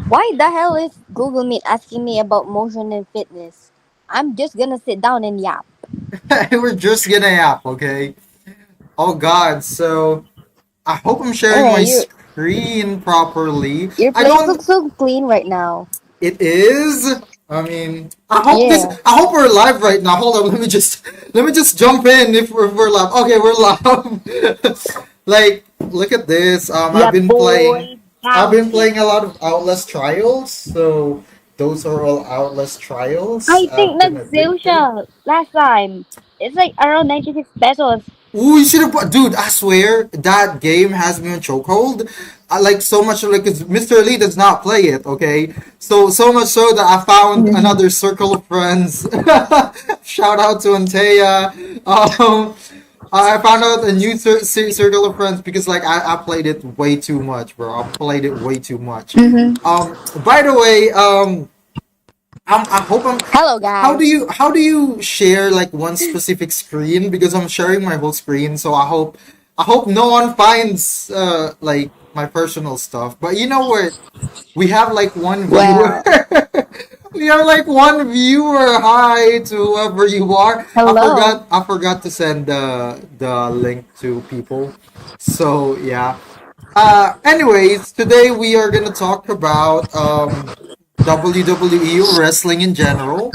Why the hell is Google Meet asking me about motion and fitness? I'm just gonna sit down and yap. We're just gonna app, okay? Oh God, so I hope I'm sharing Anyway, my screen properly. your I place don't. looks so clean right now. It is. I mean, I hope this. Yeah. I hope we're live right now. Hold on, let me just jump in if we're live. Okay, we're live. Like, look at this. Yeah, boy. I've been Bounce it. playing a lot of Outlast trials. So those are all Outlast trials. I I've think been that's addicted. Zilsha last time. It's like around 96 pesos. Ooh, you should have, dude. I swear that game has me on chokehold. I like so much, like, 'cause Mr. Lee does not play it. Okay, so much so that I found Mhm. another circle of friends. Shout out to Antea. I found out a new circle of friends because like I played it way too much, bro. I played it way too much. Mhm. By the way, I hope I'm. Hello, guys. How do you share like one specific screen? Because I'm sharing my whole screen, so I hope no one finds like my personal stuff. But you know what? We have like one viewer. Well, We have like one viewer. Hi to whoever you are. hello. I forgot to send the link to people. So yeah. Anyways, today we are gonna talk about WWE or wrestling in general.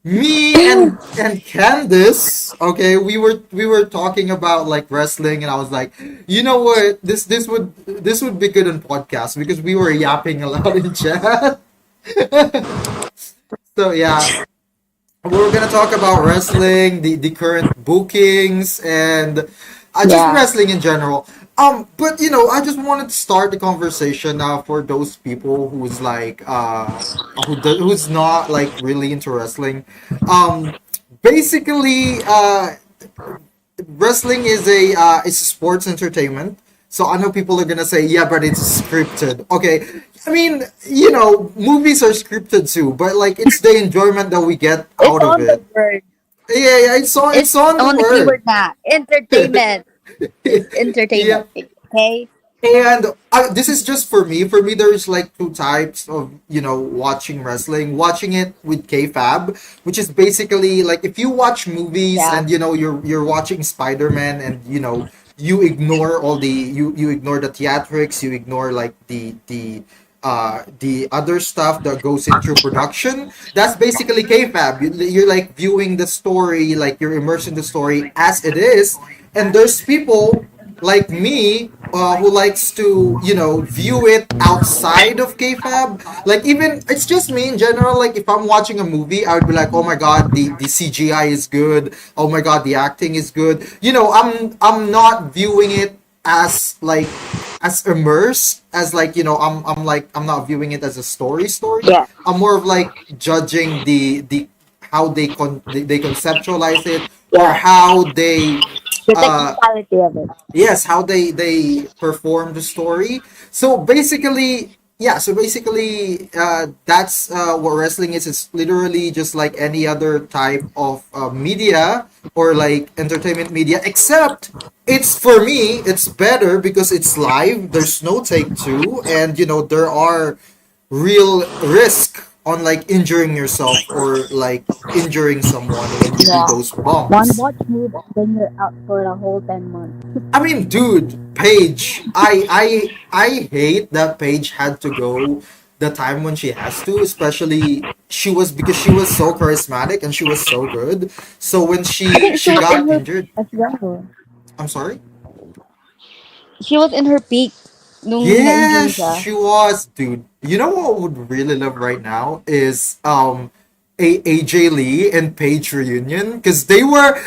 Me and Candice, okay, we were talking about like wrestling, and I was like, you know what, this would be good in podcast because we were yapping a lot in chat. So yeah, we're gonna talk about wrestling, the current bookings, and just Yeah. wrestling in general. But I just wanted to start the conversation for those people who's like who's not like really into wrestling. Um, Basically, wrestling is a sports entertainment. So I know people are gonna say, yeah, but it's scripted. Okay, I mean, movies are scripted too, but like it's the enjoyment that we get It's out of on the it. word. Yeah, yeah, it's It's on the on the keyword word. now. Entertainment. It's Yeah, entertainment. Okay? and this is just for me. For me, there's like two types of watching wrestling. Watching it with Kayfabe, which is basically like if you watch movies Yeah. and you're watching Spider Man and you ignore you ignore the theatrics, you ignore like the other stuff that goes into production. That's basically Kayfabe. You're like viewing the story, like you're immersed in the story as it is. And there's people like me who likes to view it outside of Kayfabe. Like even it's just me in general. Like if I'm watching a movie, I would be like, oh my god, the CGI is good. Oh my god, the acting is good. I'm not viewing it as like as immersed as like I'm like I'm not viewing it as a story. Yeah. I'm more of like judging the how they conceptualize it, or Yeah. how they The uh technicality of it. yes, how they perform the story. So basically that's what wrestling is. It's literally just like any other type of media or like entertainment media, except it's for me it's better because it's live, there's no take two, and there are real risk on like injuring yourself or like injuring someone when you do Yeah. those One bumps. watch move, then you're out for the whole 10 months. I mean, dude, Paige, I hate that Paige had to go the time when she has to, especially she was so charismatic and she was so good. So when I she think she she was in got her peak injured, as well. I'm sorry. She was in her peak nung na-injury Yes, siya. she was, dude. You know what I would really love right now is a AJ Lee and Paige reunion because they Oh were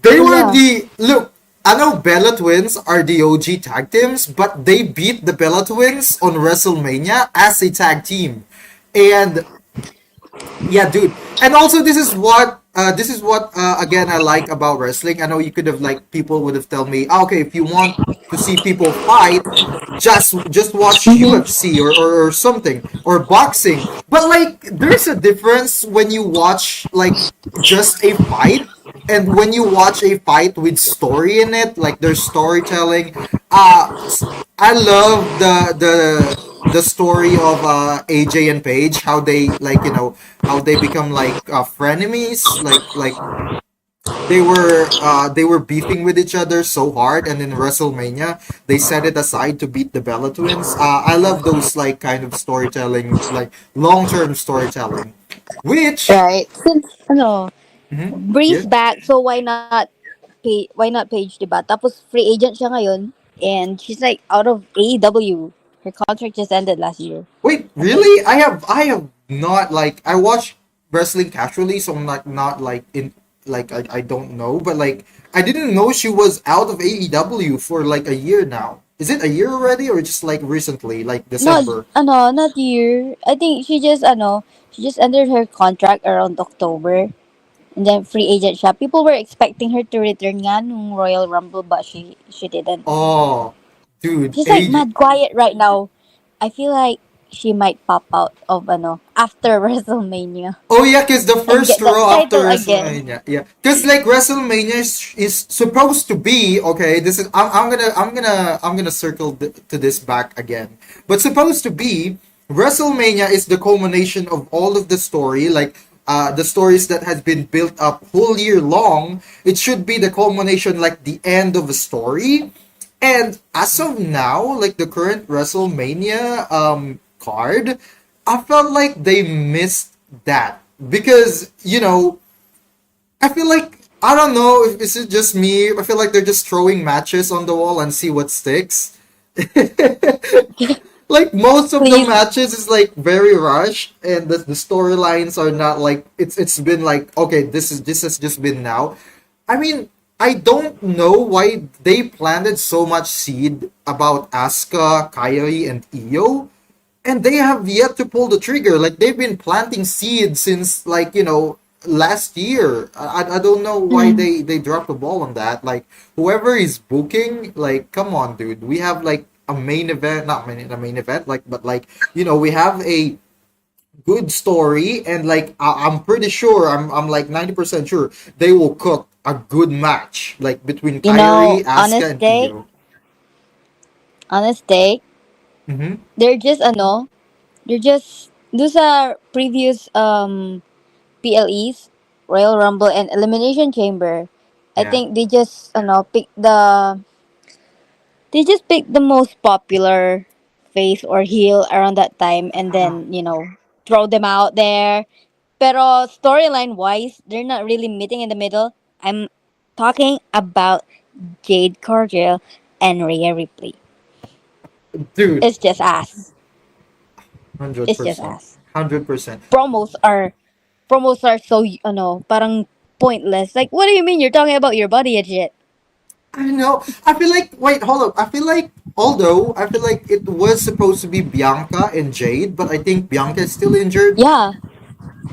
yeah. the look. I know Bella Twins are the OG tag teams, but they beat the Bella Twins on WrestleMania as a tag team, and yeah, dude. And also, this is what again I like about wrestling. I know you could have like people would have told me, "Ah, okay, if you want to see people fight, just watch Mm-hmm. UFC or something or boxing." But like, there's a difference when you watch like just a fight and when you watch a fight with story in it, like there's storytelling, I love the story of AJ and Paige, how they like how they become like frenemies, like they were beefing with each other so hard, and in WrestleMania they set it aside to beat the Bella Twins. I love those like kind of storytelling, like long term storytelling, which Right. Since mhm, Breeze yeah. back, so why not Paige, diba? Tapos free agent siya ngayon, and she's like out of AEW. Her contract just ended last year, Wait, I think. really? I have not like I watch wrestling casually, so I'm not like in like I don't know, but like I didn't know she was out of AEW for like a year now. Is it a year already or just like recently, like Not December? not year. I think she just ended her contract around October. And then free agent siya. People were expecting her to return nga nung Royal Rumble, but she didn't. Oh, dude, She's like age. mad quiet right now. I feel like she might pop out of after WrestleMania Oh yeah, cause the and first get that Raw after title again. WrestleMania, yeah, cause like WrestleMania is supposed to be okay. This is I'm gonna circle to this back again, but supposed to be WrestleMania is the culmination of all of the story, like the stories that has been built up whole year long. It should be the culmination, like the end of a story. And as of now, like the current WrestleMania card, I felt like they missed that because I feel like I don't know if this is just me. I feel like they're just throwing matches on the wall and see what sticks. Like most of the Please, matches is like very rushed, and the storylines are not like it's been like okay, this has just been now. I mean, I don't know why they planted so much seed about Asuka, Kairi, and Io, and they have yet to pull the trigger. Like they've been planting seeds since like last year. I don't know why mm, they dropped the ball on that. Like whoever is booking, like come on, dude. We have like a main event, not main, a main event, like but like we have a good story, and like I'm pretty sure, I'm like 90% sure they will cook a good match like between Kyrie, Asuka, honest and take, Io. honest take. Mm-hmm. They're just they're just those are previous PLEs, Royal Rumble and Elimination Chamber. I Yeah. think they just they just pick the most popular face or heel around that time and Ah, then, throw them out there. Pero storyline wise, they're not really meeting in the middle. I'm talking about Jade Cargill and Rhea Ripley. dude, It's just ass. hundred It's just percent, ass. 100%. Promos are promos are so parang pointless. Like, what do you mean you're talking about your body and shit? I know. I feel like wait, hold up. I feel like although I feel like it was supposed to be Bianca and Jade, but I think Bianca is still injured. Yeah,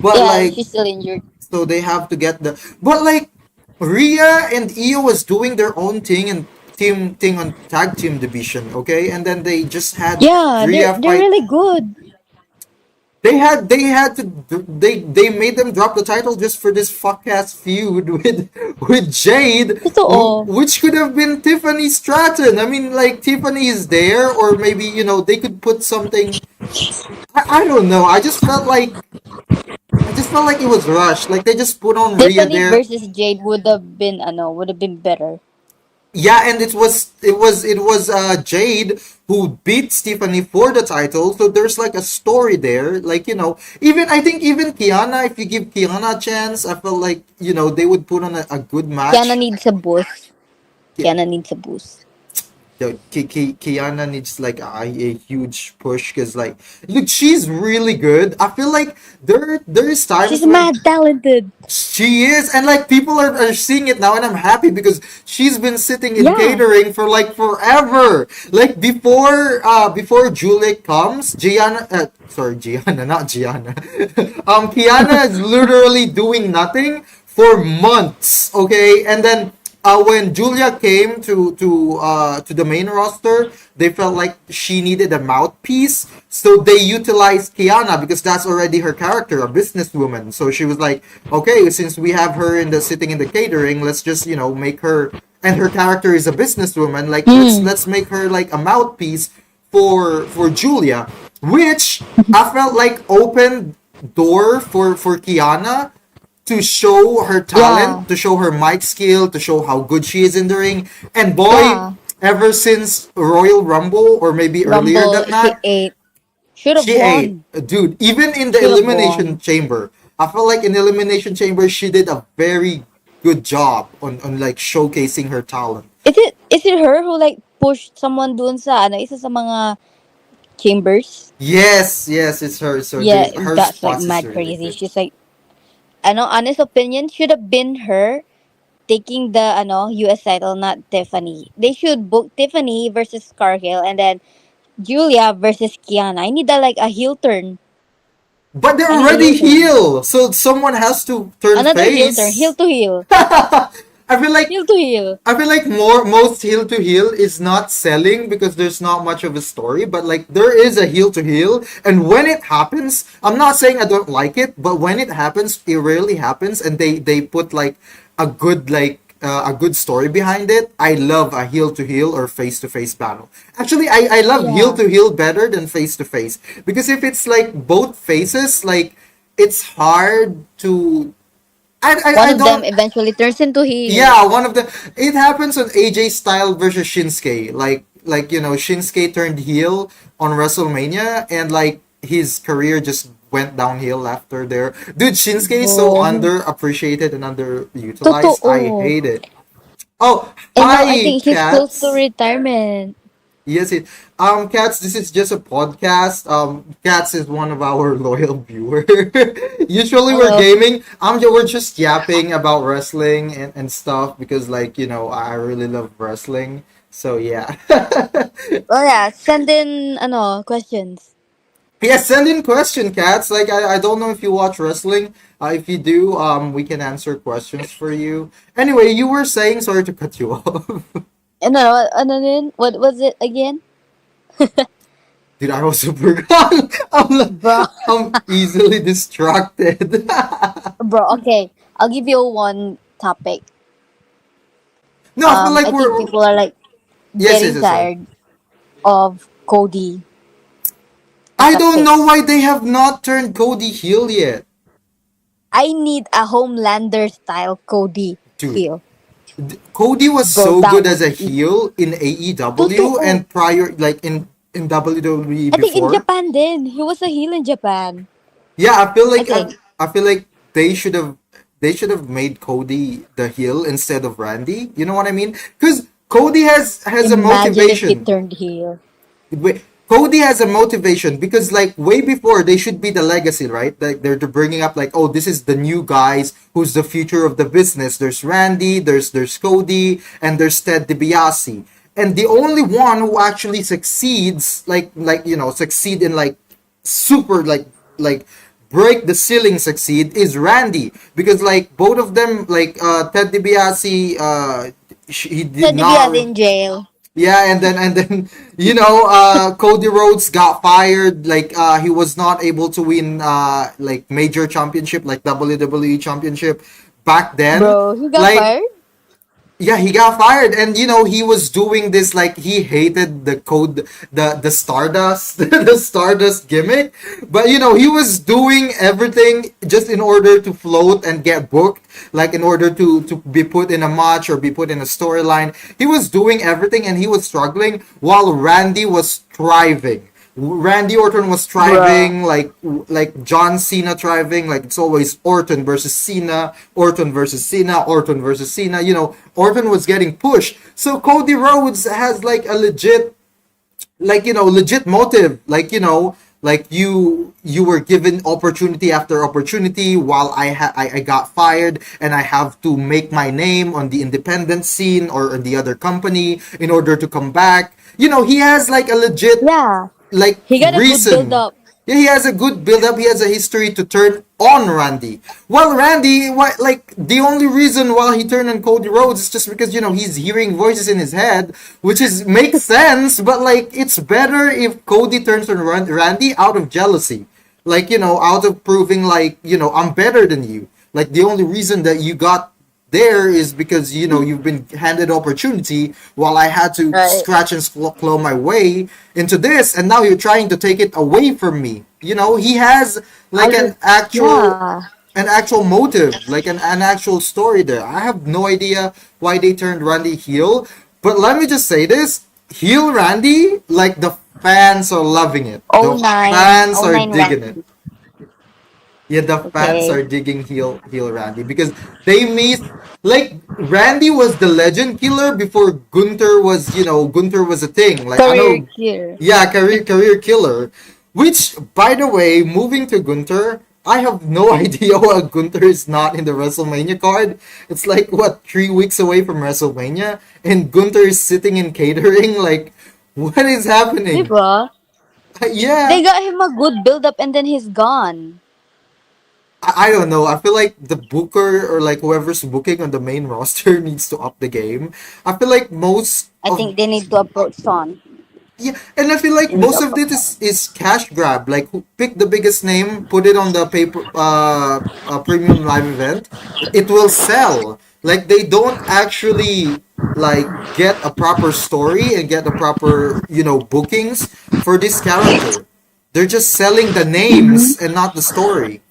But yeah, like she's still injured. so they have to get the but like Rhea and Io was doing their own thing and team thing on tag team division, okay? And then they just had Yeah, they're Rhea they're fight. really good. They had to they made them drop the title just for this fuck ass feud with Jade, Totoo. which could have been Tiffany Stratton. I mean, like Tiffany is there, or maybe they could put something. I don't know. I just felt like it was rushed. Like they just put on Rhea Tiffany there. versus Jade would have been better. Yeah, and it was Jade who beat Stephanie for the title. So there's like a story there. Like even I think even Kiana, if you give Kiana a chance, I felt like they would put on a good Kiana match. needs a boost. Ki- Kiana needs a boost. Kiana needs like a huge push because like look, she's really good. I feel like there's She's times when mad talented. she is, and like people are seeing it now, and I'm happy because she's been sitting in Yeah. catering for like forever. Like before Julie comes, Gianna, not Gianna. Kiana is literally doing nothing for months, okay, and then when Julia came to the main roster, they felt like she needed a mouthpiece, so they utilized Kiana because that's already her character, a businesswoman. So she was like, okay, since we have her in the sitting in the catering, let's just make her, and her character is a businesswoman. Like Mm. let's make her like a mouthpiece for Julia, which I felt like opened door for Kiana to show her Yeah. talent, to show her mic skill, to show how good she is in the ring. And boy, Yeah. ever since Royal Rumble, or maybe earlier Rumble, than she that, ate. Should have she ate. won. Dude, even in the Should have Elimination won. Chamber, I felt like in Elimination Chamber, she did a very good job on like showcasing her talent. Is it her who like pushed someone dun sa isa sa mga chambers? Yes, yes, it's her. So Yeah, there's her that's like spots is mad really crazy. good. She's like, honest opinion, should have been her taking the US title, not Tiffany. They should book Tiffany versus Cargill and then Julia versus Kiana. I need a heel turn. But they're I need a already heel turn. heel, so someone has to turn Another heel turn. Heel face. to heel. I feel like Heel to heel. I feel like most heel to heel is not selling because there's not much of a story, but like there is a heel to heel, and when it happens, I'm not saying I don't like it, but when it happens, it rarely happens, and they put like a good story behind it. I love a heel to heel or face to face battle. Actually, I love heel Yeah. to heel better than face to face because if it's like both faces, like it's hard to. One I of them don't. eventually turns into heel. Yeah, one of the it happens on AJ Style versus Shinsuke. Like Shinsuke turned heel on WrestleMania, and like his career just went downhill after there. Dude, Shinsuke is so Oh. underappreciated and underutilized. I Totoo. hate it. Oh, And now I hi think he's close to cats. retirement. Yes, it. Cats, this is just a podcast. Cats is one of our loyal viewers. Usually we're Hello. gaming. We're just yapping about wrestling and stuff because, like, I really love wrestling. So yeah. Oh yeah, send in questions. Yeah, send in question, Cats. Like, I don't know if you watch wrestling. If you do, we can answer questions for you. Anyway, you were saying. Sorry to cut you off. What was it again? Dude, I also forgot. Bro, I'm easily distracted. bro, okay. I'll give you one topic. No, I feel like I think we're. people are like Yes, yes, getting yes, sorry. tired of Cody as I a don't know face. why they have not turned Cody heel yet. I need a Homelander style Cody Dude, heel. Cody was Bro, so that good as would a eat. heel in AEW Totoo. and prior, like in WWE I think in before. Japan then. He was a heel in Japan. Yeah, I think. I feel like they should have made Cody the heel instead of Randy. You know what I mean? Because Cody has a Imagine if he motivation. turned heel. Wait, Cody has a motivation because like way before they should be the legacy, right? Like they're bringing up like, oh, this is the new guys who's the future of the business. There's Randy, there's Cody, and there's Ted DiBiase. And the only one who actually succeeds, succeed in like super like break the ceiling succeed is Randy because like both of them like Ted DiBiase he did Ted DiBiase not. in jail. Yeah, and then Cody Rhodes got fired. Like he was not able to win like major championship like WWE championship back then. Bro, he got Like fired? yeah, he got fired, and he was doing this like he hated the Stardust the Stardust gimmick, but he was doing everything just in order to float and get booked, like in order to be put in a match or be put in a storyline. He was doing everything, and he was struggling while Randy was thriving. Randy Orton was Bruh. thriving, like John Cena thriving. Like it's always Orton versus Cena, Orton versus Cena, Orton versus Cena. Orton was getting pushed. So Cody Rhodes has like a legit motive. Like you were given opportunity after opportunity while I got fired, and I have to make my name on the independent scene or in the other company in order to come back. He has like a legit Yeah. like He got a good build reason. up. Yeah, he has a good build up. He has a history to turn on Randy. Well, Randy, like the only reason why he turned on Cody Rhodes is just because he's hearing voices in his head, which is makes sense. But like, it's better if Cody turns on Randy out of jealousy, like out of proving like I'm better than you. Like the only reason that you got there is because you've been handed opportunity while I had to Right. scratch and claw my way into this, and now you're trying to take it away from me. He has I like an just, actual yeah. an actual motive, like an actual story there. I have no idea why they turned Randy heel, but let me just say this: heel Randy, like the fans are loving it. Oh The nine, fans oh are nine digging it. Randy. Yeah, the fans Okay. are digging heel Randy because they miss like Randy was the legend killer before Gunther was a thing. Like I Career know, cure. yeah, career killer. Which, by the way, moving to Gunther, I have no idea why Gunther is not in the WrestleMania card. It's like what 3 weeks away from WrestleMania, and Gunther is sitting in catering. Like, what is happening? Diba? Yeah, They got him a good build up and then he's gone. I don't know. I feel like the booker or like whoever's booking on the main roster needs to up the game. I feel like most I of think they need to approach Son. yeah, and I feel like They need to most of approach this is cash grab. Like pick the biggest name, put it on the paper premium live event. It will sell. Like they don't actually like get a proper story and get the proper bookings for this character. They're just selling the names and not the story.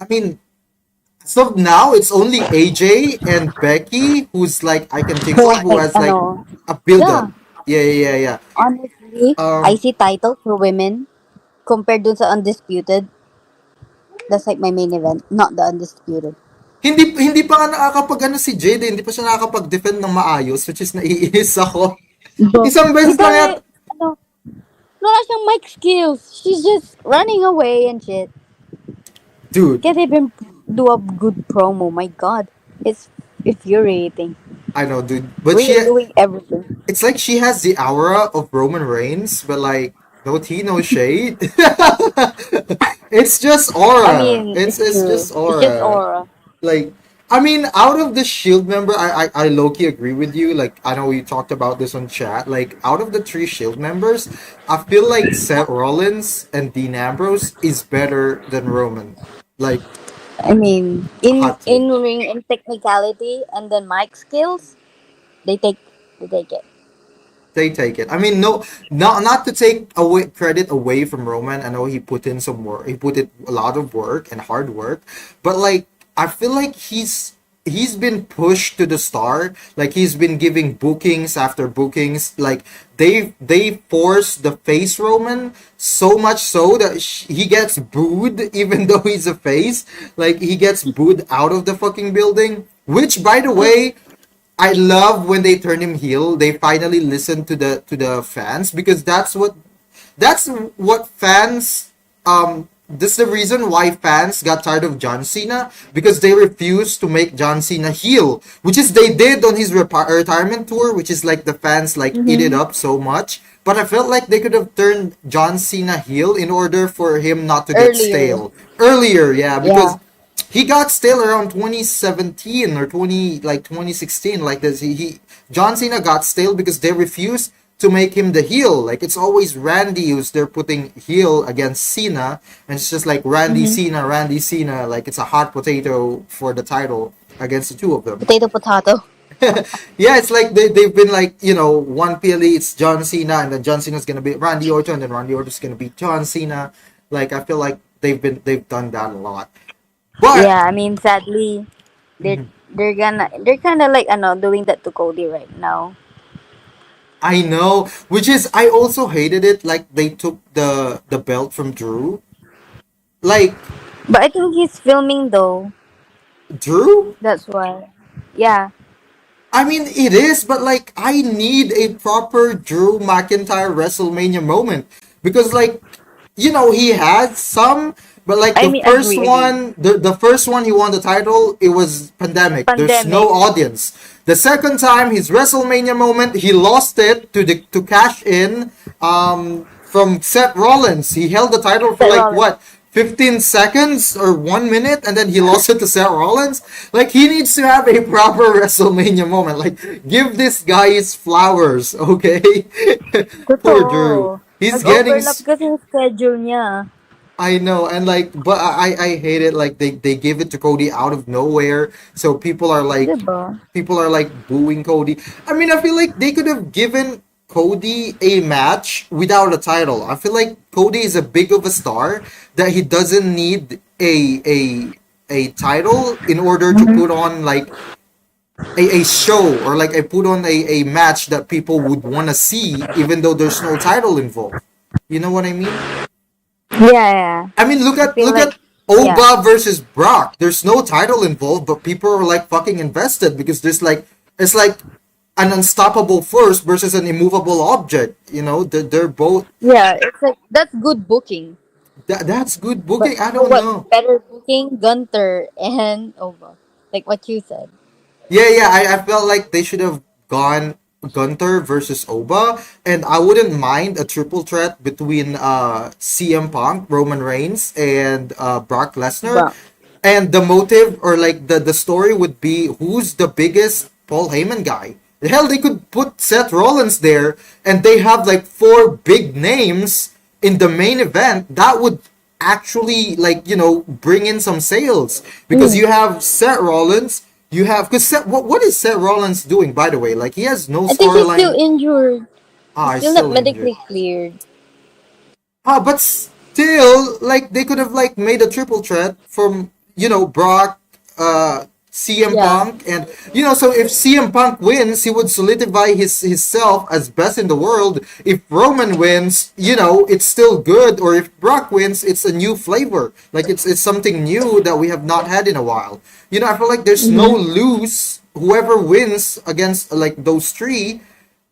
I mean, so now it's only AJ and Becky who's like I can think who of who like has like ano. a build Yeah, up. Yeah, yeah, yeah, yeah. honestly, I Um, see title for women compared dun sa Undisputed. That's like my main event, not the Undisputed. hindi pa nga nakakapag ano si Jade, hindi pa siya nakakapag-defend ng maayos, which is naiinis ako. But, Isang beses lang because, yat, ano, wala siyang mic skills. She's just running away and shit. dude. Can't even do a good promo. My god. It's infuriating. I know, dude, but Doing everything. it's like she has the aura of Roman Reigns, but like no tea, no shade. It's just I aura. mean, It's it's it's true. just It's just aura. aura. Like I mean, out of the Shield member, I low-key agree with you. Like I know we talked about this on chat. Like out of the three Shield members, I feel like Seth Rollins and Dean Ambrose is better than Roman. Like I mean, hot take. in ring and technicality and then mic skills, they take they take it. They take it. I mean, no, not to take away credit away from Roman. I know he put in some work. He put in a lot of work and hard work, but like I feel like he's been pushed to the star. Like he's been giving bookings after bookings. Like they force the face Roman so much so that he gets booed even though he's a face. Like he gets booed out of the fucking building. Which, by the way, I love when they turn him heel. They finally listen to the fans because that's what fans this is the reason why fans got tired of John Cena because they refused to make John Cena heel, which is they did on his retirement tour, which is like the fans like eat it Mm-hmm. up so much. But I felt like they could have turned John Cena heel in order for him not to get Earlier. stale earlier. Yeah, Yeah. because he got stale around 2017 or 2016 like this he John Cena got stale because they refused to make him the heel. Like it's always Randy who's they're putting heel against Cena, and it's just like Mm-hmm. Randy Cena, like it's a hot potato for the title against the two of them. Potato potato. Yeah, it's like they've been like, one PLE, it's John Cena, and then John Cena's gonna be Randy Orton, and then Randy Orton's gonna be John Cena. Like I feel like they've done that a lot. But Yeah, I mean sadly they're kinda like ano doing that to Cody right now. I know, which is I also hated it. Like they took the belt from Drew. Like But I think he's filming though. Drew. That's why. Yeah. I mean, it is, but like I need a proper Drew McIntyre WrestleMania moment because like he had some, but like I the mean first agree. one, the first one he won the title, it was pandemic. There's no Pandemic. audience. The second time, his WrestleMania moment, he lost it to cash in from Seth Rollins. He held the title for Seth like Rollins. what, 15 seconds or 1 minute, and then he lost it to Seth Rollins. Like, he needs to have a proper WrestleMania moment. Like, give this guy his flowers, okay? Poor Drew. Totoo. He's getting. Nag-overlap kasi yung schedule niya. I know, and like, but I hate it. Like, they give it to Cody out of nowhere, so Diba? people are like booing Cody. I mean, I feel like they could have given Cody a match without a title. I feel like Cody is a big of a star that he doesn't need a title in order to put on like a show, or like I put on a match that people would want to see, even though there's no title involved. You know what I mean? Yeah, yeah. I mean, I feel look like, at yeah. Oba versus Brock. There's no title involved, but people are like fucking invested because there's like, it's like an unstoppable force versus an immovable object. You know, they're both. Yeah, it's like, that's good booking. That's good But booking. I you know don't what's know. better booking? Gunter and Ova. Like what you said. Yeah, yeah. I felt like they should have gone Gunter versus Oba, and I wouldn't mind a triple threat between CM Punk, Roman Reigns, and Brock Lesnar. Brock. And the motive, or like the story would be, who's the biggest Paul Heyman guy. Hell, they could put Seth Rollins there, and they have like four big names in the main event. That would actually, like, bring in some sales, because Mm. you have Seth Rollins. You have, because what is Seth Rollins doing, by the way? Like, he has no I think he's still storyline. injured. Ah, He's he's still not still injured. medically cleared. But still, like, they could have like made a triple threat from, Brock, CM Yeah. Punk, and so if CM Punk wins, he would solidify his self as best in the world. If Roman wins, it's still good. Or if Brock wins, it's a new flavor. Like, it's something new that we have not had in a while. I feel like there's no Mm-hmm. lose. Whoever wins against like those three,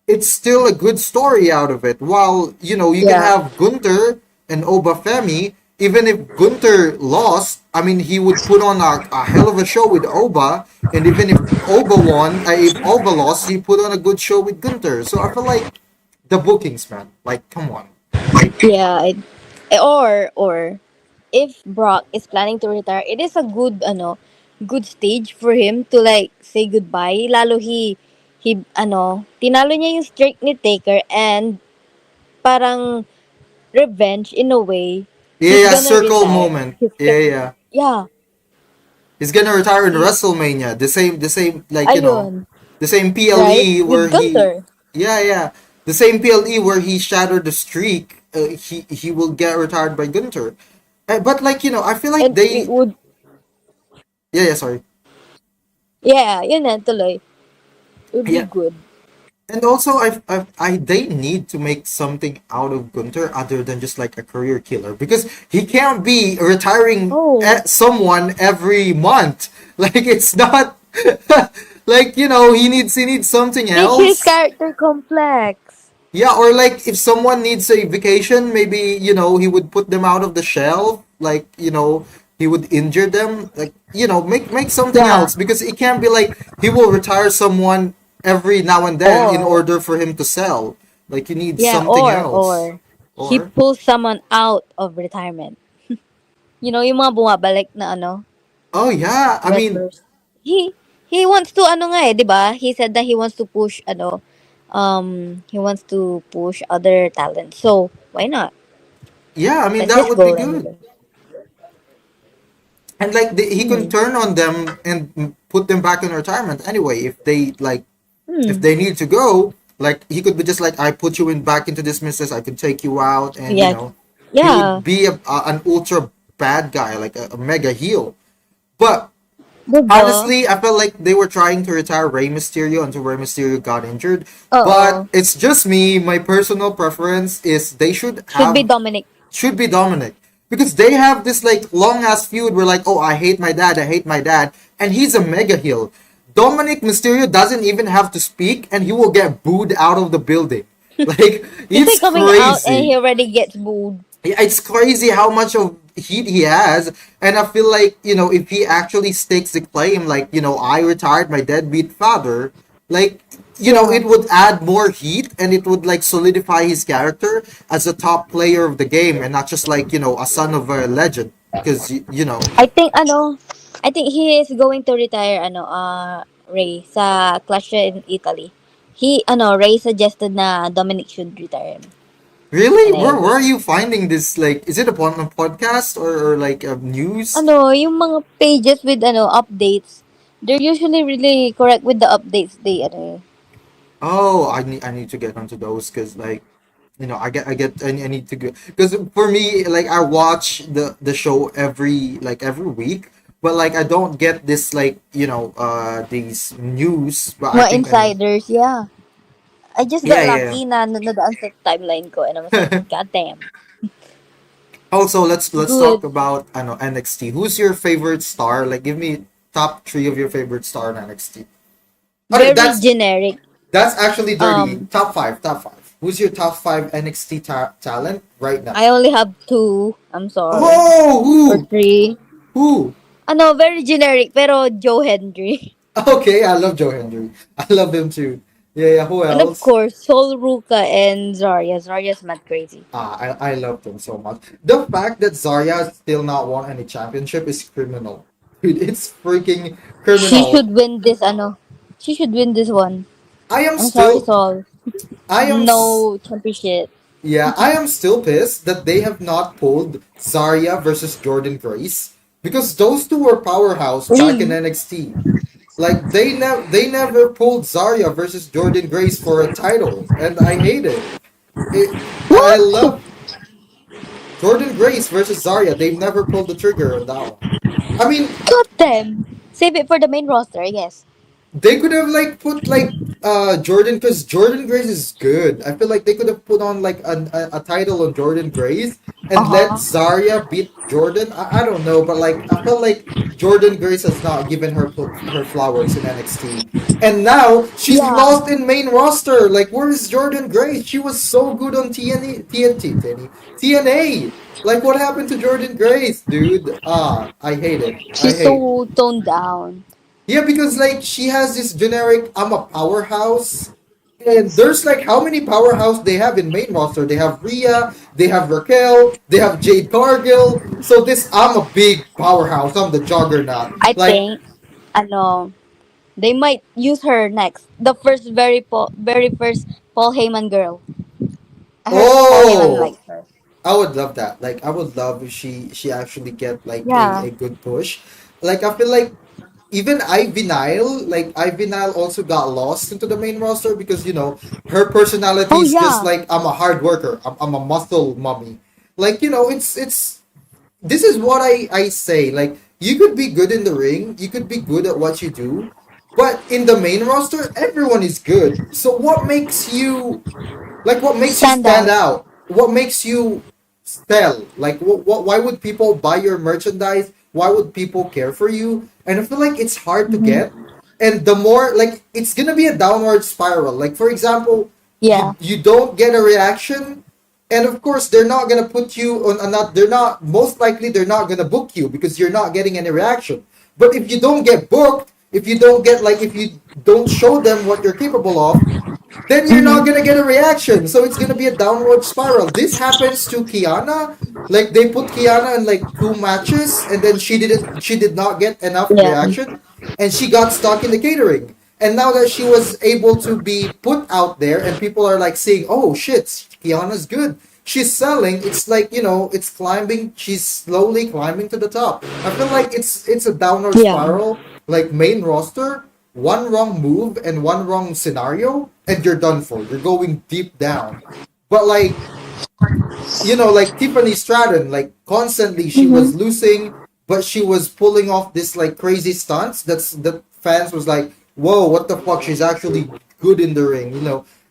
it's still a good story out of it. While, you can Yeah. have Gunter and Obafemi, even if Gunter lost, I mean, he would put on a hell of a show with Oba. And even if Oba won, if Oba lost, he put on a good show with Gunter. So I feel like the bookings, man. Like, come on. Like, Yeah. Or if Brock is planning to retire, it is a good good stage for him to like say goodbye. Lalo he tinalo niya yung streak ni Taker, and parang revenge in a way. yeah, He's yeah, gonna circle retire moment. his Yeah, yeah. yeah. He's gonna retire in He, WrestleMania. The same, like, ayun, the same right? PLE where With he, Gunther. yeah, yeah, the same PLE where he shattered the streak. He will get retired by Gunter. But like, I feel like And it they, would, yeah, yeah, sorry, yeah, yun na tuloy. It would be yeah. good. And also, they need to make something out of Gunter other than just like a career killer, because he can't be retiring Oh, someone every month. Like, it's not like, he needs something make his else. character complex. Yeah, or like if someone needs a vacation, maybe, he would put them out of the shelf. Like, he would injure them. Like, make something Yeah, else, because it can't be like he will retire someone every now and then in or order for him to sell. Like, you need yeah, something else. he Or, pulls someone out of retirement. Yung mga bumabalik na oh yeah, I mean, wrestlers. He wants to 'di ba? He said that he wants to push he wants to push other talents. So, why not? yeah, I mean, That's that his would be goal good. anyway. And like, he can Hmm. turn on them and put them back in retirement anyway, if they like, if Hmm. they need to go. Like, he could be just like, I put you in back into this business, I could take you out. And Yeah. he Yeah. would be an ultra bad guy, like a mega heel. But 'Di ba? honestly, I felt like they were trying to retire Rey Mysterio until Rey Mysterio got injured. But Oo. it's just me. My personal preference is they Should be Dominic. should be Dominic, because they have this like long ass feud where, like, oh, I hate my dad, and he's a mega heel. Dominic Mysterio doesn't even have to speak, and he will get booed out of the building. Like, He's it's like coming out and crazy. he already gets booed. Yeah, it's crazy how much of heat he has. And I feel like, if he actually stakes the claim, like, I retired my deadbeat father, like, Yeah. it would add more heat and it would like solidify his character as a top player of the game and not just like, a son of a legend. Because, I think I think he is going to retire Ray sa Clash in Italy. Ray suggested na Dominic should retire. really? And I Where agree. are you finding this? Like, is it upon a podcast or like news? Yung mga pages with updates, they're usually really correct with the updates Oh, I need to get onto those because like I need to go because for me like I watch the show every week, but like I don't get this like these news, but I mga think I need. insiders, yeah. I just got Yeah, yeah. lucky na nadaan sa timeline ko and I was like, God damn. Also, let's talk Good. about NXT. Who's your favorite star? Like, give me top three of your favorite star in NXT. Okay, Very that's generic. that's actually dirty. Um, Top five, top five. Who's your top five NXT talent right now? I only have two. I'm sorry. Oh, Or who? three. Who? Very generic, pero Joe Hendry. Okay, I love Joe Hendry. I love him too. Yeah, yeah. Who And of else? course, Sol Ruka and Zarya. Zarya's mad crazy. I love them so much. The fact that Zarya has still not won any championship is criminal. Dude, it's freaking She criminal. should win this, She should win this one. I am I'm sorry, still, Sol. I am, No championship. yeah, I am still pissed that they have not pulled Zarya versus Jordan Grace because those two were powerhouse back in Really? NXT. Like they never pulled Zarya versus Jordan Grace for a title, and I hate it. I What? love Jordan Grace versus Zarya. They've never pulled the trigger on that one. I mean, God damn. Save it for the main roster, I guess. they could have like put like Jordan because Jordan Grace is good. I feel like they could have put on like a title on Jordan Grace Uh and let huh. Zarya beat Jordan. I don't know, but like I felt like Jordan Grace has not given her flowers in NXT. And now she's Yeah. lost in main roster. Like where is Jordan Grace? She was so good on TNA. Like what happened to Jordan Grace, dude? I hate it. I She's hate. so toned down. Yeah, because like she has this generic I'm a powerhouse. And there's like how many powerhouse they have in main roster? They have Rhea, they have Raquel, they have Jade Cargill. So this I'm a big powerhouse. I'm the juggernaut. I Like, think, ano, they might use her next. The very first Paul Heyman girl. I heard Paul Heyman oh, likes her. I would love that. Like I would love if she actually get like Yeah. a good push. Like I feel like even Ivy Nile, like Ivy Nile also got lost into the main roster because her personality Oh is just yeah. like I'm a hard worker. I'm a muscle mummy. Like it's this is what I say. Like you could be good in the ring, you could be good at what you do, but in the main roster, everyone is good. So what makes you Stand stand out. out? What makes you sell? Like, why would people buy your merchandise? Why would people care for you? And I feel like it's hard to get. Mm-hmm. And the more, like, it's gonna be a downward spiral. Like, for example, Yeah. you don't get a reaction, and of course, they're not gonna put you on a not. They're not most likely they're not gonna book you because you're not getting any reaction. But if you don't get booked, if you don't show them what you're capable of, then you're not gonna Mm-hmm. get a reaction. So it's gonna be a downward spiral. This happens to Kiana. Like they put Kiana in like two matches, and then she did not get enough Yeah. reaction, and she got stuck in the catering. And now that she was able to be put out there, and people are like saying, "Oh shit, Kiana's good. She's selling." It's like it's climbing. She's slowly climbing to the top. I feel like it's a downward Yeah. spiral. Like main roster, one wrong move and one wrong scenario, and you're done for. You're going deep down. But like Tiffany Stratton, like constantly she was Mm-hmm. losing, but she was pulling off this like crazy stunts. That fans was like, "Whoa, what the fuck? She's actually good in the ring."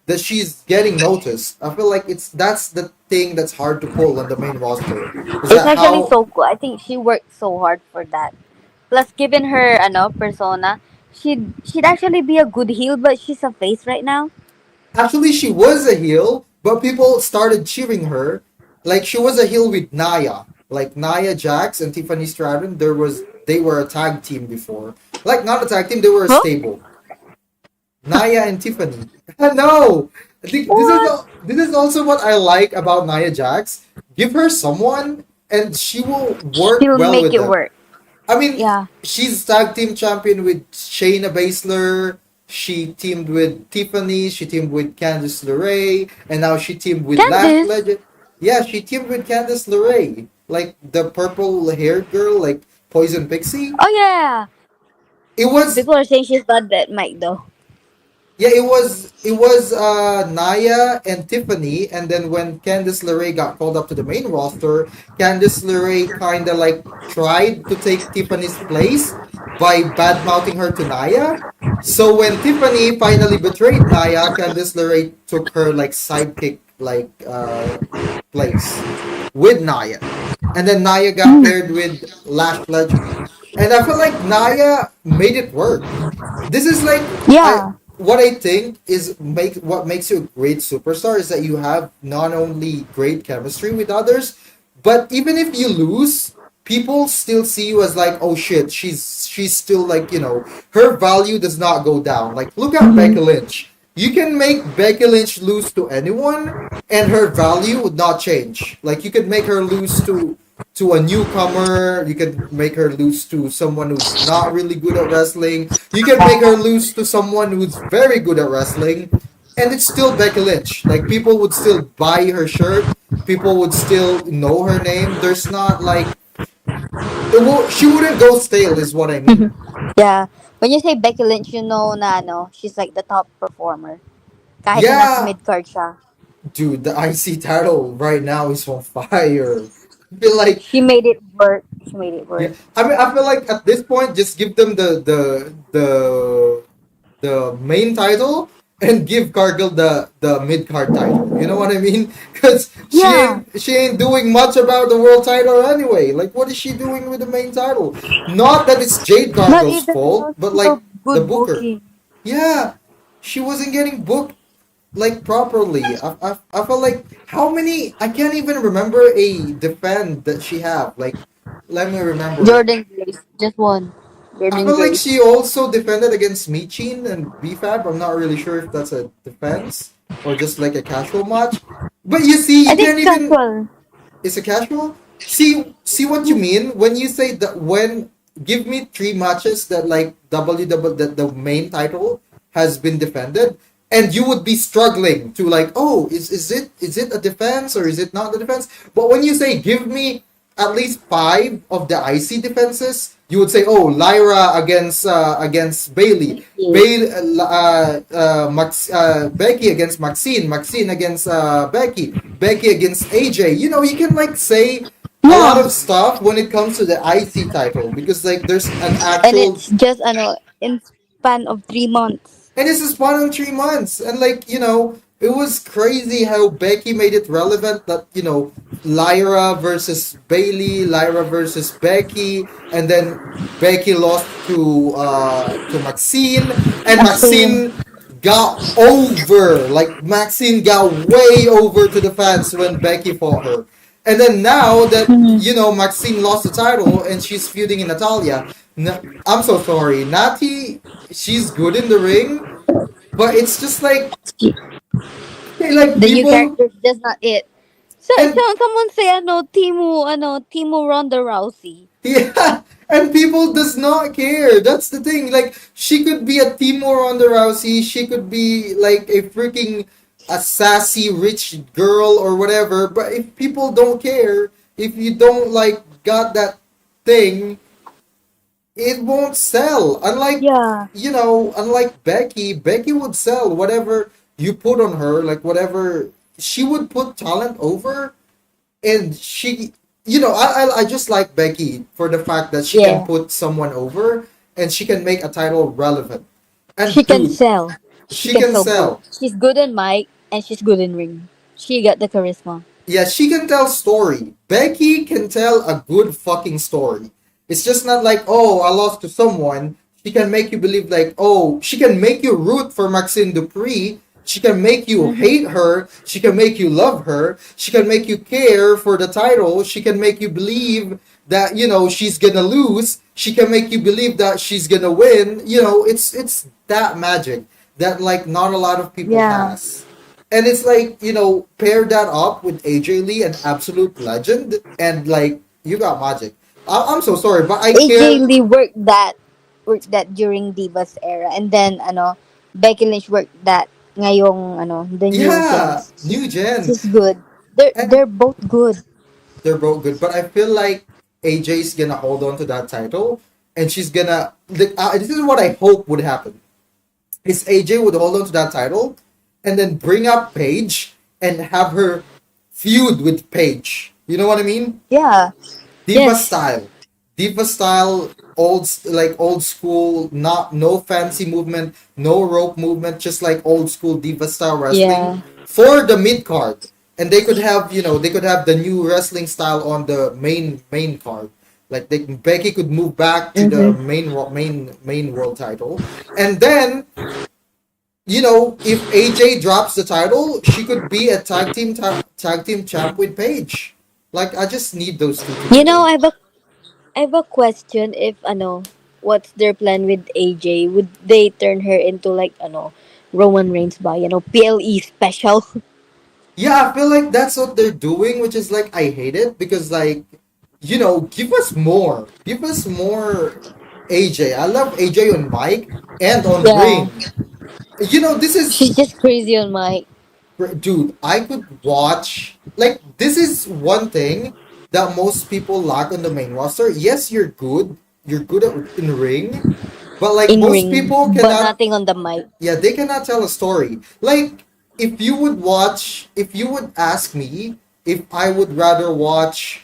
That she's getting noticed. I feel like that's the thing that's hard to pull on the main roster. Is It's that actually how so cool. I think she worked so hard for that. Plus, given her persona, she'd actually be a good heel, but she's a face right now. actually she was a heel, but people started cheering her. Like she was a heel with Naya, like Nia Jax and Tiffany Stratton. They were a tag team before. Like not a tag team, they were a Huh? stable. Naya and Tiffany. No, I think What? this is also what I like about Nia Jax. Give her someone, and she will work She'll well make with it them. work. I mean, Yeah. she's tag team champion with Shayna Baszler. She teamed with Tiffany. She teamed with Candice LeRae, and now she teamed with Lash Candice. Legend. Yeah, she teamed with Candice LeRae, like the purple haired girl, like Poison Pixie. Oh yeah. It was People are saying she's bad at Mike though. Yeah, it was Naya and Tiffany, and then when Candice LeRae got called up to the main roster, Candice LeRae kind of like tried to take Tiffany's place by bad mouthing her to Naya. So when Tiffany finally betrayed Naya, Candice LeRae took her like sidekick place with Naya, and then Naya got Hmm. paired with Lash Legend, and I feel like Naya made it work. This is like I Yeah. what I think is make what makes you a great superstar is that you have not only great chemistry with others, but even if you lose, people still see you as like, oh shit, she's still like, her value does not go down. Like look at Becky Hmm. Lynch. You can make Becky Lynch lose to anyone and her value would not change. Like you could make her lose to a newcomer. You could make her lose to someone who's not really good at wrestling. You can make her lose to someone who's very good at wrestling. And it's still Becky Lynch. Like people would still buy her shirt. People would still know her name. There's not like she wouldn't go stale is what I mean. Yeah. When you say Becky Lynch, you know na ano, she's like the top performer. Kahit na nasa Yeah, mid-card siya. dude, the IC title right now is on fire. I feel like She made it work. She made it yeah. work. I mean, I feel like at this point, just give them the main title and give Cargill the mid card title. You know what I mean? Because Yeah. she ain't doing much about the world title anyway. Like, what is she doing with the main title? Not that it's Jade Not Cargill's even, fault, but no like the good booker. booking. Yeah, she wasn't getting booked like properly. I felt like how many I can't even remember a defend that she have. Like, let me remember. Jordan Grace. Just one. I Jordan feel like Grace. she also defended against Michin and BFAB. I'm not really sure if that's a defense or just like a casual match. But you see, I you think can't it's even. casual. It's a casual. See what you mean when you say that when give me three matches that like that the main title has been defended, and you would be struggling to like, oh, is it a defense or is it not the defense? But when you say give me at least five of the IC defenses, you would say, oh, Lyra against Bailey, Bailey, Becky against Maxine, Maxine against Becky, Becky against AJ. You know, you can like say a lot Yeah. of stuff when it comes to the IC title because like there's an And actual it's just ano, in span of 3 months. and this is one in 3 months. And like, it was crazy how Becky made it relevant that, Lyra versus Bailey, Lyra versus Becky, and then Becky lost to Maxine, and Maxine. Maxine got over. Like Maxine got way over to the fans when Becky fought her. And then now that Maxine lost the title and she's feuding in Natalia, I'm so sorry. Natty, she's good in the ring, but it's just like like The new people character is just not it. So, and someone say Timo Ronda Rousey. yeah, and people does not care. That's the thing. Like she could be a Timor on the Rousey. She could be like a freaking a sassy rich girl or whatever. But if people don't care, if you don't like got that thing, it won't sell. Yeah. Unlike Becky, Becky would sell whatever you put on her, like whatever she would put talent over, and I just like Becky for the fact that she can Yeah. put someone over and she can make a title relevant. She And can dude, sell. She she can can sell both. sell. She's good in mic and she's good in ring. She got the charisma. Yeah, she can tell story. Becky can tell a good fucking story. It's just not like, oh, I lost to someone. She can make you believe like, oh, she can make you root for Maxine Dupree. She can make you Hmm. hate her. She can make you love her. She can make you care for the title. She can make you believe that, she's gonna lose. She can make you believe that she's gonna win. It's that magic. that like not a lot of people Yeah. has. And it's like, pair that up with AJ Lee, an absolute legend, and like you got magic. I'm so sorry, but I AJ can't. Lee worked that during Divas era, and then Becky Lynch worked that ngayong the new Yeah, gens. new gens. She's good. They're And both good. they're both good, but I feel like AJ's gonna hold on to that title, and she's gonna. This is what I hope would happen. Is AJ would hold on to that title, and then bring up Paige and have her feud with Paige. You know what I mean? Yeah. Diva Yes. style. Diva style, old school, not no fancy movement, no rope movement, just like old school diva style wrestling Yeah. for the mid card. And they could have the new wrestling style on the main card. Like Becky could move back to the Mm-hmm. main world title. And then, if AJ drops the title, she could be a tag team champ with Paige. Like I just need those two You know, together. I have a question. If what's their plan with AJ? Would they turn her into like Roman Reigns by PLE special? Yeah, I feel like that's what they're doing, which is like I hate it because like, give us more. Give us more AJ. I love AJ on mic and on Yeah. ring. This is She's just crazy on mic. dude, I could watch like this is one thing that most people lack on the main roster. Yes, you're good. You're good in ring, but like In most ring, people but cannot. nothing on the mic. Yeah, they cannot tell a story. Like, if you would ask me if I would rather watch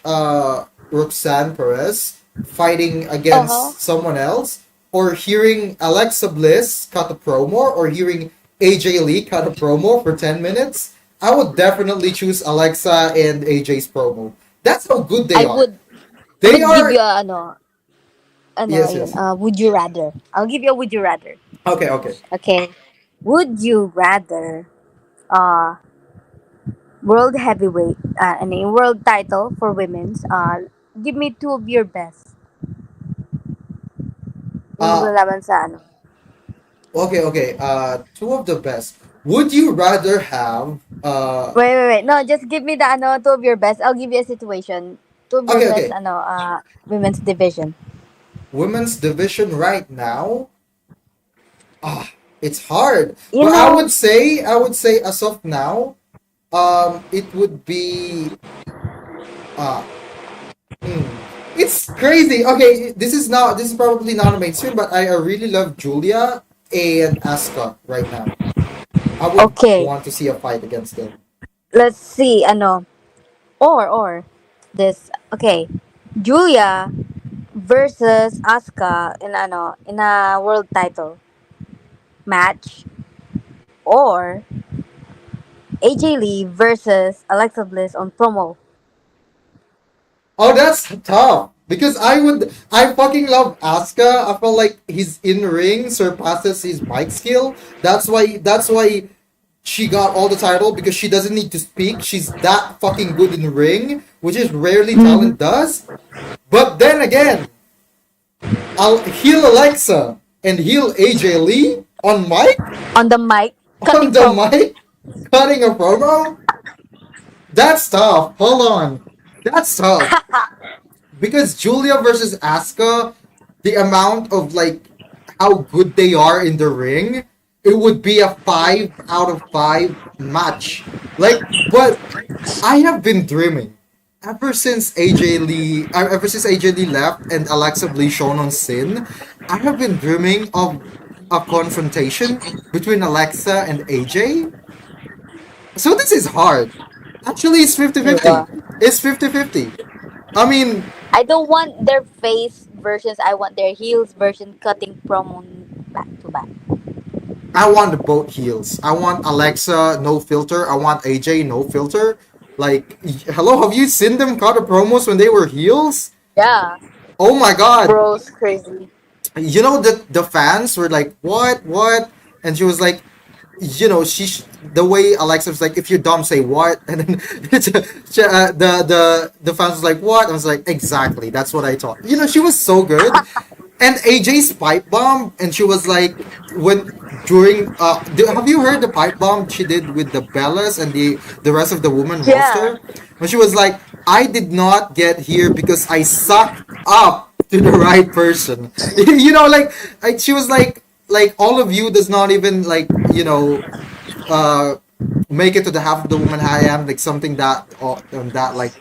Roxanne Perez fighting Uh huh. against someone else, or hearing Alexa Bliss cut a promo, or hearing AJ Lee cut a promo for 10 minutes, I would definitely choose Alexa and AJ's promo. That's how good they I are. would I They would give you are. a Yes, yun. yes. Would you rather? I'll give you a would you rather. Okay, okay. Okay. Would you rather uh world heavyweight world title for women's give me two of your best yung Uh, maglalaban sa Okay, okay. Two of the best. Would you rather have wait no just give me the two of your best. I'll give you a situation. Two of your okay, best okay. women's division. Women's division right now? It's hard. You But know, I would say as of now, it would be uh it's crazy. Okay, this is probably not a mainstream, but I really love Julia and Asuka right now. I would okay, want to see a fight against them. let's see or this okay, Julia versus Asuka in a world title match, or AJ Lee versus Alexa Bliss on promo. Oh, that's tough. Because I fucking love Asuka. I feel like his in ring surpasses his mic skill. That's why she got all the title because she doesn't need to speak. She's that fucking good in the ring, which is rarely talent Mm-hmm. does. But then again, I'll heal Alexa and heal AJ Lee on mic, On the mic, on cutting the promo. mic, cutting a promo. That's tough. Hold on, that's tough. Because Julia versus Asuka, the amount of like how good they are in the ring, it would be a 5 out of 5 match. Like, but I have been dreaming ever since AJ Lee left and Alexa Bliss shown on Sin. I have been dreaming of a confrontation between Alexa and AJ. So this is hard. Actually, it's 50-50. Yeah. It's 50-50. I mean, I don't want their face versions. I want their heels version cutting promo back to back. I want both heels. I want Alexa no filter. I want AJ no filter. Like, hello, have you seen them cut the promos when they were heels? Yeah, Oh my god! bros crazy. That the fans were like, what? And she was like, the way Alexa was like, if you're dumb, say what? And then the fans was like, what? I was like, exactly, that's what I thought. She was so good. And AJ's pipe bomb, and she was like, when during have you heard the pipe bomb she did with the Bellas and the rest of the woman Yeah. roster? When she was like, I did not get here because I sucked up to the right person. You know, like she was like all of you does not even like uh make it to the half of the woman I am, like something that that like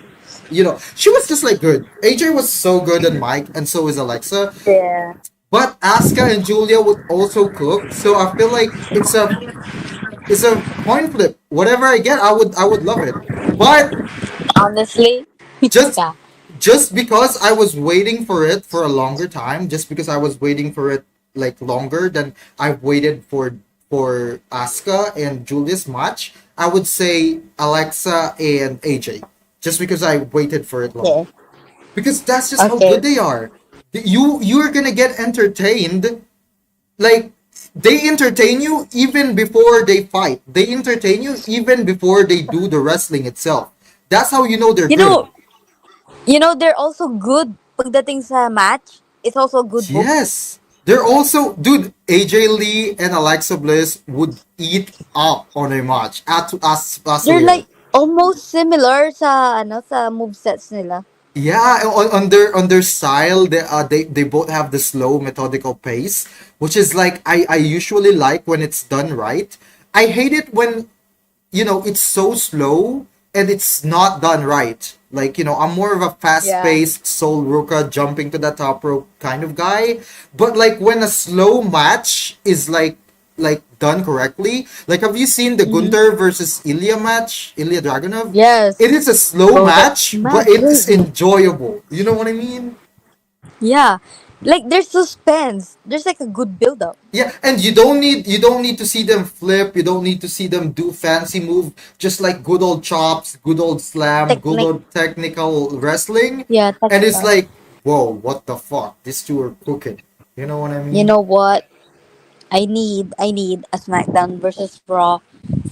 she was just like good. AJ was so good and Mike, and so is Alexa. Yeah. But Asuka and Julia would also cook, so I feel like it's a coin flip. Whatever I get, I would love it. But Honestly. just Yeah. just because I was waiting for it for a longer time, just because I was waiting for it like longer than I've waited for Asuka and Julia's match, I would say Alexa and AJ. Just because I waited for it long. Okay. Because that's just how good Okay. they are. You're gonna get entertained. Like they entertain you even before they fight. They entertain you even before they do the wrestling itself. That's how you know they're You good. know, they're also good pagdating sa match. It's also good book. Yes. They're also, dude, AJ Lee and Alexa Bliss would eat up on a match. I They're swear. like almost similar sa movesets nila. Yeah, on their style, they both have the slow methodical pace, which is like I usually like when it's done right. I hate it when it's so slow and it's not done right. Like, I'm more of a Yeah. fast-paced Soul Ruka jumping to the top rope kind of guy. But like when a slow match is like done correctly, like have you seen the Mm-hmm. Gunter versus Ilya match, Ilya Dragunov? It Yes. is a slow Bro, that's match, but mad it is crazy. enjoyable. You know what I mean? Yeah. Like there's suspense. There's like a good build up. Yeah, and you don't need to see them flip. You don't need to see them do fancy move. Just like good old chops, good old slam, good Technique. old technical wrestling, Yeah, and it's technical. like, whoa, what the fuck? These two are cooking. You know what I You mean? know what? I need a SmackDown versus Raw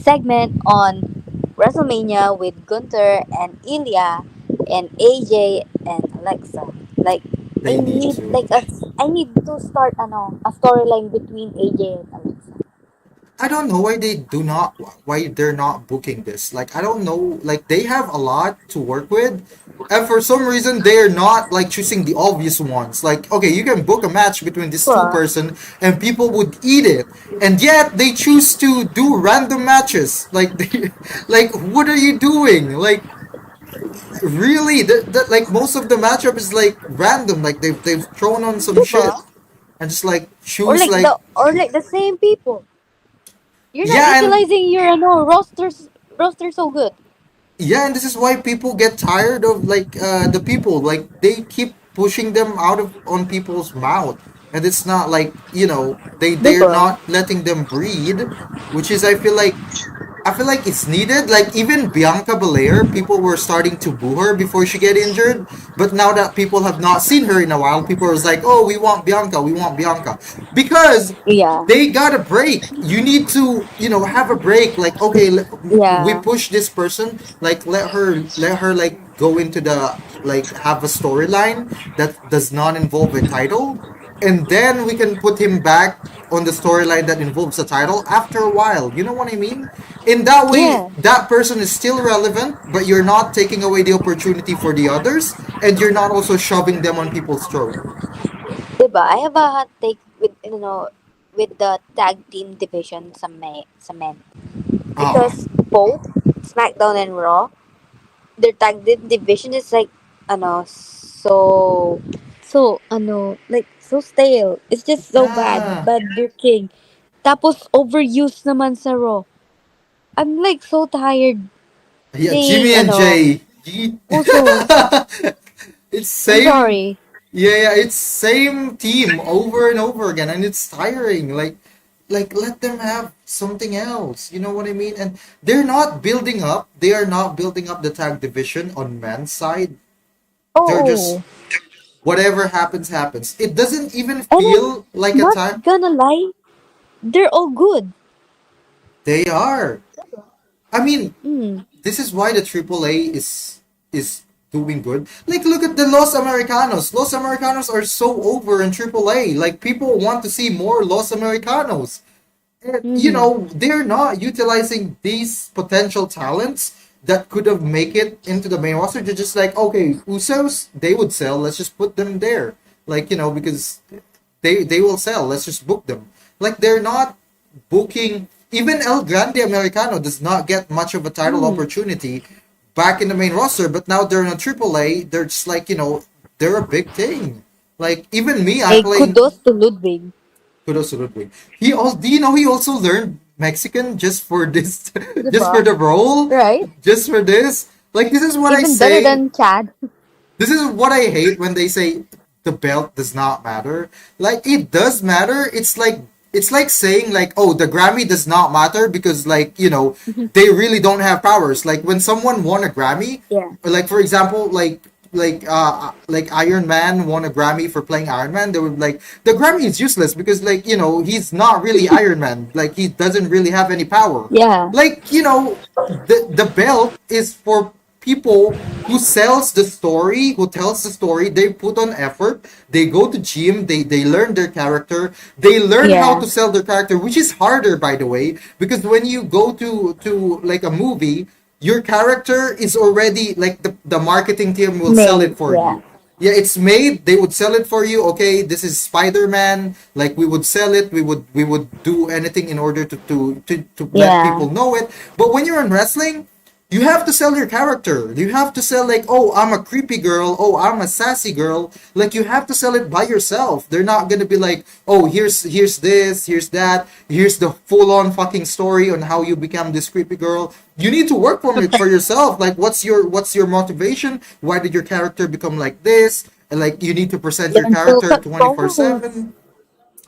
segment on WrestleMania with Gunther and Ilya and AJ and Alexa. Like I They need need to. like a I need to start a storyline between AJ and Alexa. I don't know why they're not booking this. Like I don't know, like they have a lot to work with, and for some reason they're not like choosing the obvious ones. Like okay, you can book a match between these two Bruh. person and people would eat it, and yet they choose to do random matches. Like like what are you doing? Like really, like most of the matchup is like random. Like they've thrown on some Diba? shit and just like Or choose like like the same people. You're not yeah and utilizing your roster so good. yeah, and this is why people get tired of like the people. Like they keep pushing them out of on people's mouth, and it's not like they're Diba? not letting them breathe, which is I feel like it's needed. Like even Bianca Belair, people were starting to boo her before she get injured, but now that people have not seen her in a while, people are like, "Oh, we want Bianca," because Yeah. they got a break. You need to, have a break. Like, okay, we Yeah. push this person. Like, let her like go into the like have a storyline that does not involve a title, and then we can put him back on the storyline that involves a title after a while. You know what I mean? In that way, Yeah. that person is still relevant, but you're not taking away the opportunity for the others, and you're not also shoving them on people's throat. Diba? I have a hot take with the tag team division sa men. Ah, Because both SmackDown and Raw, their tag team division is like like so stale. It's just so bad. yeah. Bad booking. Tapos overused naman sa Raw. I'm like so tired Yeah, seeing Jimmy and Jay. Yeet. Usos. It's I'm same. sorry. Yeah, it's same team over and over again, and it's tiring. Like let them have something else. You know what I mean? And they're not building up. They are not building up the tag division on men's side. They're just Oh. whatever happens happens. It doesn't even And I'm feel like a not tag. gonna lie, they're all good. They are. I mean, Mm. this is why the AAA is doing good. Like look at the Los Americanos. Los Americanos are so over in AAA. Like people want to see more Los Americanos. And, Mm-hmm. they're not utilizing these potential talents that could have make it into the main roster. They're just like, okay, Usos, they would sell. Let's just put them there. Like, because they will sell. Let's just book them. Like they're not booking. Even El Grande Americano does not get much of a title Mm. opportunity back in the main roster, but now they're in a AAA. They're just like, they're a big thing. Like even me, I'm Hey, playing. kudos to Ludwig. Kudos to Ludwig. Do you know he also learned Mexican just for this, just for Diba? the role, Right? just for this? Like this is what I Even better say. than Chad. This is what I hate when they say the belt does not matter. Like it does matter. It's like saying like, oh, the Grammy does not matter because like, they really don't have powers. Like when someone won a Grammy, Yeah. or like for example, like Iron Man won a Grammy for playing Iron Man, they would like the Grammy is useless because like, he's not really Iron Man. Like he doesn't really have any power. Yeah. Like, the belt is for people who sells the story, who tells the story. They put on effort. They go to gym. They learn their character. They learn how Yeah. to sell their character, which is harder, by the way, because when you go to like a movie, your character is already like the marketing team will sell Made. it for Yeah. you. Yeah, it's made. They would sell it for you. Okay, this is Spider-Man. Like we would sell it. We would do anything in order to let Yeah. people know it. But when you're in wrestling, you have to sell your character. You have to sell like, oh, I'm a creepy girl. Oh, I'm a sassy girl. Like you have to sell it by yourself. They're not gonna be like, oh, here's this, here's that, here's the full on fucking story on how you become this creepy girl. You need to work from it for yourself. Like, what's your motivation? Why did your character become like this? And like, you need to present your Learn to character cut twenty four promos. seven.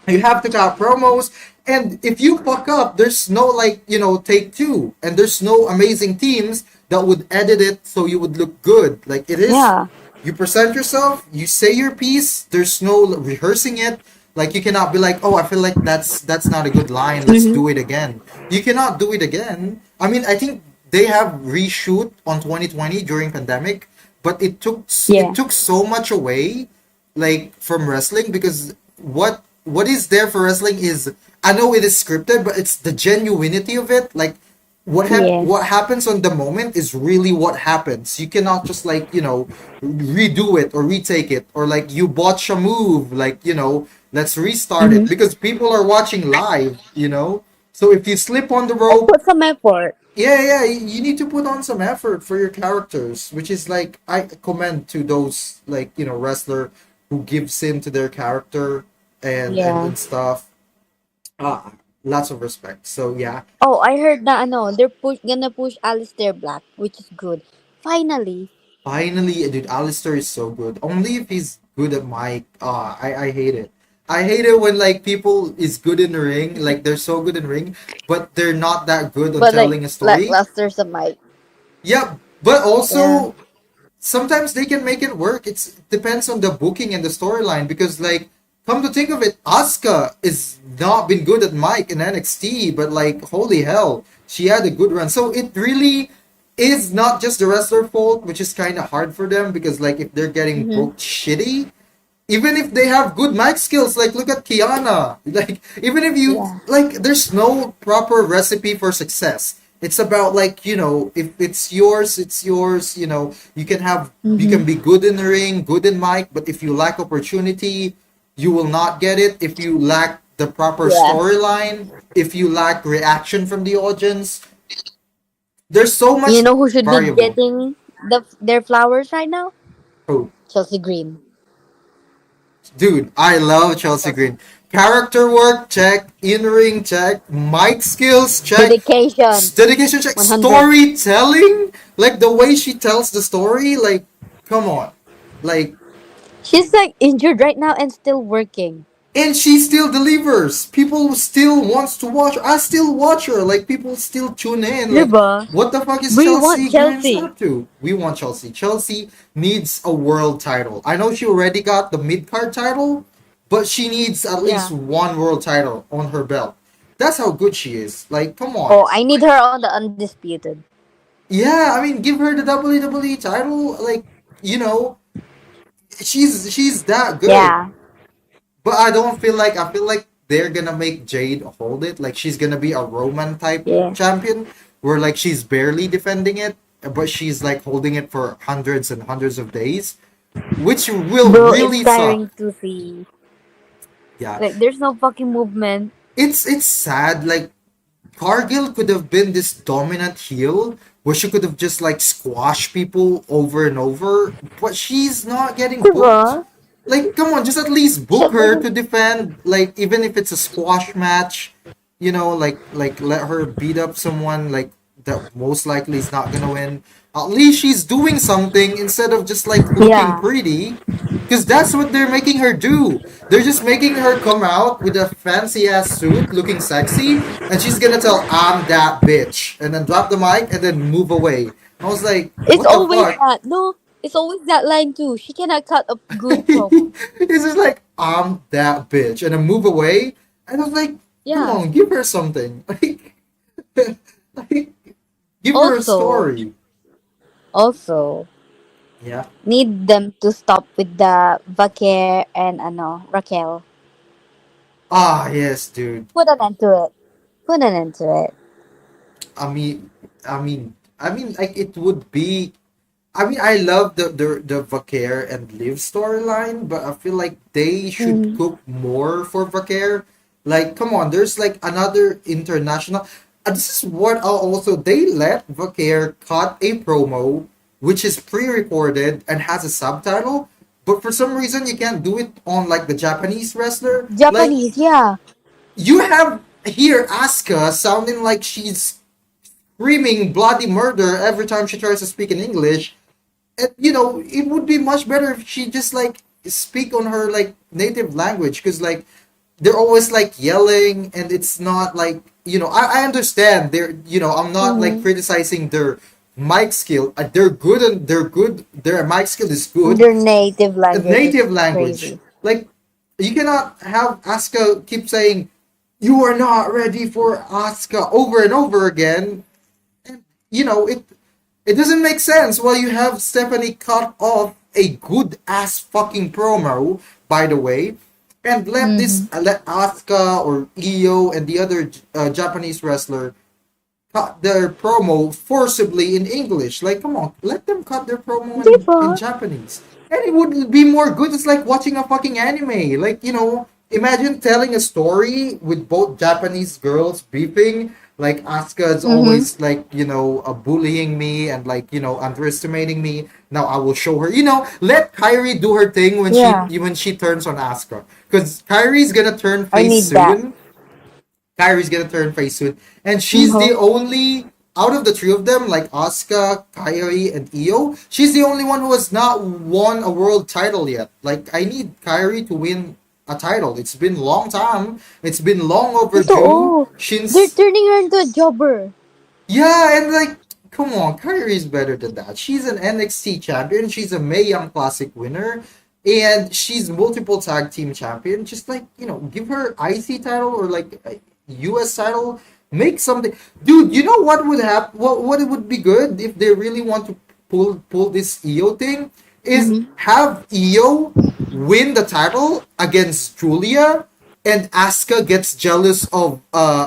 You have to cut promos, and if you fuck up, there's no like take two, and there's no amazing teams that would edit it so you would look good. Like it is, Yeah. you present yourself, you say your piece. There's no rehearsing it. Like you cannot be like, oh, I feel like that's not a good line. Let's Mm-hmm. do it again. You cannot do it again. I mean, I think they have reshoot on 2020 during pandemic, but it Yeah. took so much away like from wrestling because what is there for wrestling is I know it is scripted, but it's the genuinity of it. Like what Yes. happens on the moment is really what happens. You cannot just like redo it or retake it or like you botch a move like let's restart it Mm-hmm. because people are watching live. So if you slip on the And rope, put some effort. yeah, yeah, you need to put on some effort for your characters, which is like I commend to those like wrestler who gives in to their character and Yeah. stuff. Ah, lots of respect. So yeah, Oh, I heard na they're gonna push Alistair Black, which is good. Finally. finally, dude, Alistair is so good. Only if he's good at mic. I hate it. I hate it when like people is good in the ring, like they're so good in the ring, but they're not that good on But like telling a story. lackluster some mic. Yeah, but Yeah. also sometimes they can make it work. It depends on the booking and the storyline because like come to think of it, Asuka is not been good at Mike in NXT, but like holy hell, she had a good run. So it really is not just the wrestler fault, which is kind of hard for them because like if they're getting Mm-hmm. booked shitty, even if they have good mic skills, like look at Kiana. Like even if you Yeah. like, there's no proper recipe for success. It's about like if it's yours, it's yours. You Mm-hmm. can be good in the ring, good in mic, but if you lack opportunity, you will not get it. If you lack the proper Yeah. storyline, if you lack reaction from the audience, there's so You much know who should be variable. getting their flowers right now? Oh, Chelsea Green. dude, I love Chelsea Chelsea. Green. Character work, check. In-ring, check. Mic skills, check. Dedication. Dedication, check. 100. Storytelling, like the way she tells the story, like, come on. Like, She's like injured right now and still working. and she still delivers. People still wants to watch. I still watch her. Like, people still tune in. Like, Diba? what the fuck is We want Chelsea Green's Chelsea. up to? We want Chelsea. Chelsea needs a world title. I know she already got the mid card title, but she needs at least Yeah. one world title on her belt. That's how good she is. Like, come on. Oh, I need her on the undisputed. Yeah, I mean, give her the WWE title. Like, you know, she's that good. Yeah. But I don't feel like I feel like they're gonna make Jade hold it. Like she's gonna be a Roman type Yeah. champion, where like she's barely defending it, but she's like holding it for hundreds and hundreds of days, which will Bro, it's really suck. tiring to see. Yeah, Like, there's no fucking movement. it's sad. Like Cargill could have been this dominant heel where she could have just like squashed people over and over, but she's not getting booked. Diba? Like, come on, just at least Siya book her to doesn't... defend. Like, even if it's a squash match, like let her beat up someone like that most likely is not gonna win. At least she's doing something instead of just like looking Yeah. pretty. Because that's what they're making her do. They're just making her come out with a fancy ass suit, looking sexy, and she's gonna tell, "I'm that bitch," and then drop the mic and then move away. I was like, It's "What the always fuck?" that. No, it's always that line too. She cannot cut a good promo. It's just like, "I'm that bitch," and then move away. And I was like, "Come Yeah. on, give her something." Like, give her a Also, story. also, Yeah. need them to stop with the Vaquer and Raquel. Ah, yes, dude. Put an end to it. Put an end to it. I mean, like it would be. I mean, I love the Vaquer and Liv storyline, but I feel like they should Mm-hmm. cook more for Vaquer. Like, come on, there's like another international. This is what also they let Vaquer cut a promo, which is pre-recorded and has a subtitle, but for some reason you can't do it on like the Japanese wrestler. Like, Japanese, yeah. you have here Asuka sounding like she's screaming bloody murder every time she tries to speak in English. And it would be much better if she just like speak on her like native language, because like they're always like yelling, and it's not like I understand I'm not like Mm-hmm. criticizing their mic skill. They're good, their mic skill is good. Their native A language native is language, crazy. like, you cannot have Asuka keep saying you are not ready for Asuka over and over again. It doesn't make sense why you have Stephanie cut off a good ass fucking promo, by the way, and Mm-hmm. let Asuka or Io and the other Japanese wrestler cut their promo forcibly in English. Like, come on, let them cut their promo in Diba? Japanese. And it would be more good. It's like watching a fucking anime. Like, imagine telling a story with both Japanese girls beefing. Like, Asuka's Mm-hmm. always, like, bullying me and, like, underestimating me. Now I will show her. Let Kyrie do her thing Yeah. when she turns on Asuka. Because Kyrie's gonna turn I face need that. soon. Kyrie's gonna turn face soon, and she's the Mm-hmm. only out of the three of them, like Asuka, Kyrie, and Io. She's the only one who has not won a world title yet. Like, I need Kyrie to win a title. It's been a long time. It's been long overdue. Totoo. They're Since turning her into a jobber. Yeah, and like, come on, Kyrie's better than that. She's an NXT champion. She's a Mae Young Classic winner. And she's multiple tag team champion. Just like, give her IC title or like a US title. Make something. Dude, you know what would happen? What it would be good if they really want to pull this Io thing? Is Mm-hmm. have Io win the title against Julia, and Asuka gets jealous of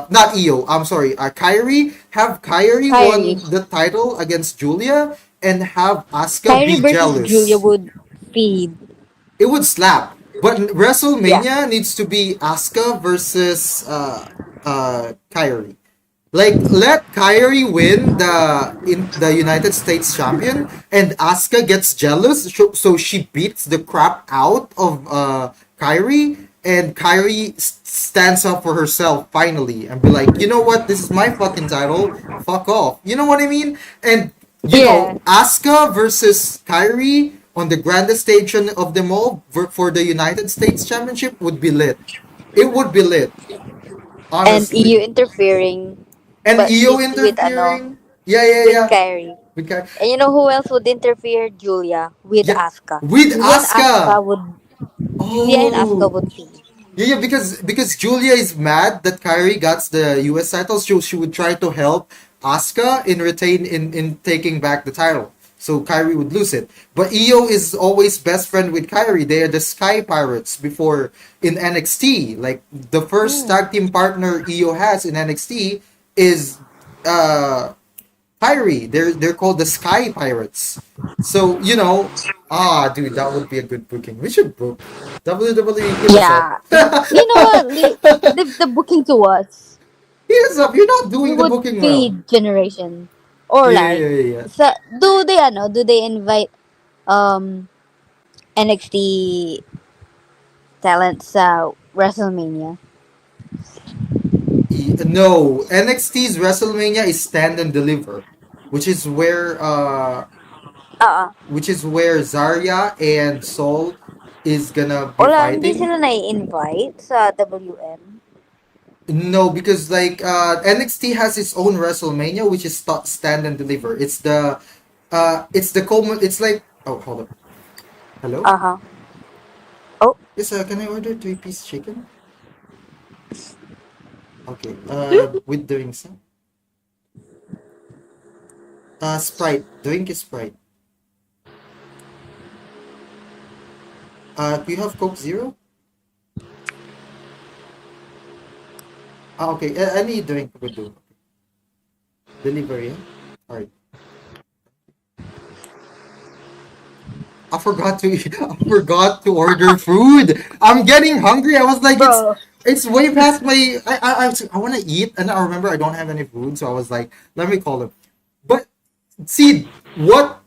not Io, I'm sorry, Kyrie. Have Kyrie Kyrie. won the title against Julia and have Asuka Kyrie be versus Julia jealous. would feed. It would slap. But Yeah. WrestleMania needs to be Asuka versus Kyrie. Like, let Kyrie win the United States champion, and Asuka gets jealous, so she beats the crap out of Kyrie, and Kyrie stands up for herself finally and be like, you know what, this is my fucking title, fuck off. You know what I mean? And Yeah. Asuka versus Kyrie on the grandest stage of them all for the United States Championship would be lit. It would be lit, And honestly. EU interfering, And but EO with interfering. Yeah, yeah, with yeah. Kyrie. Okay. And you know who else would interfere? Julia with Yeah, Asuka. with Asuka. Julia and Asuka Oh. would feed. Yeah, yeah, because Julia is mad that Kyrie got the US title, so she would try to help Asuka in taking back the title. so Kyrie would lose it. But Io is always best friend with Kyrie. They are the Sky Pirates before in NXT. Like the first Mm. tag team partner Io has in NXT is uh Kyrie. They're called the Sky Pirates. So dude, that would be a good booking. We should book. WWE, hit us up. Yeah. You know what? Leave the booking to us. Hit us up. You're not We doing the would booking well. feed generation. Or Yeah, like, yeah, yeah, yeah. sa, do they invite um NXT talent sa WrestleMania? No, NXT's WrestleMania is Stand and Deliver, which is where Ah, Zarya and Sol is gonna be wala, hindi fighting. sila na-invite sa WM. No, because like NXT has its own WrestleMania, which is Stand and Deliver. It's the common. It's like, oh, hold up. Hello. Aha. Oh, Yes, can I order 3-piece chicken? Okay. With drinks. Huh? Sprite. Drink is Sprite. Do you have Coke Zero? Okay. Any drink would do. Delivery. Huh? Alright. I forgot to I forgot to order food. I'm getting hungry. I was like, bro. it's way past my. I want to eat, and I remember I don't have any food, so I was like, let me call him. But see what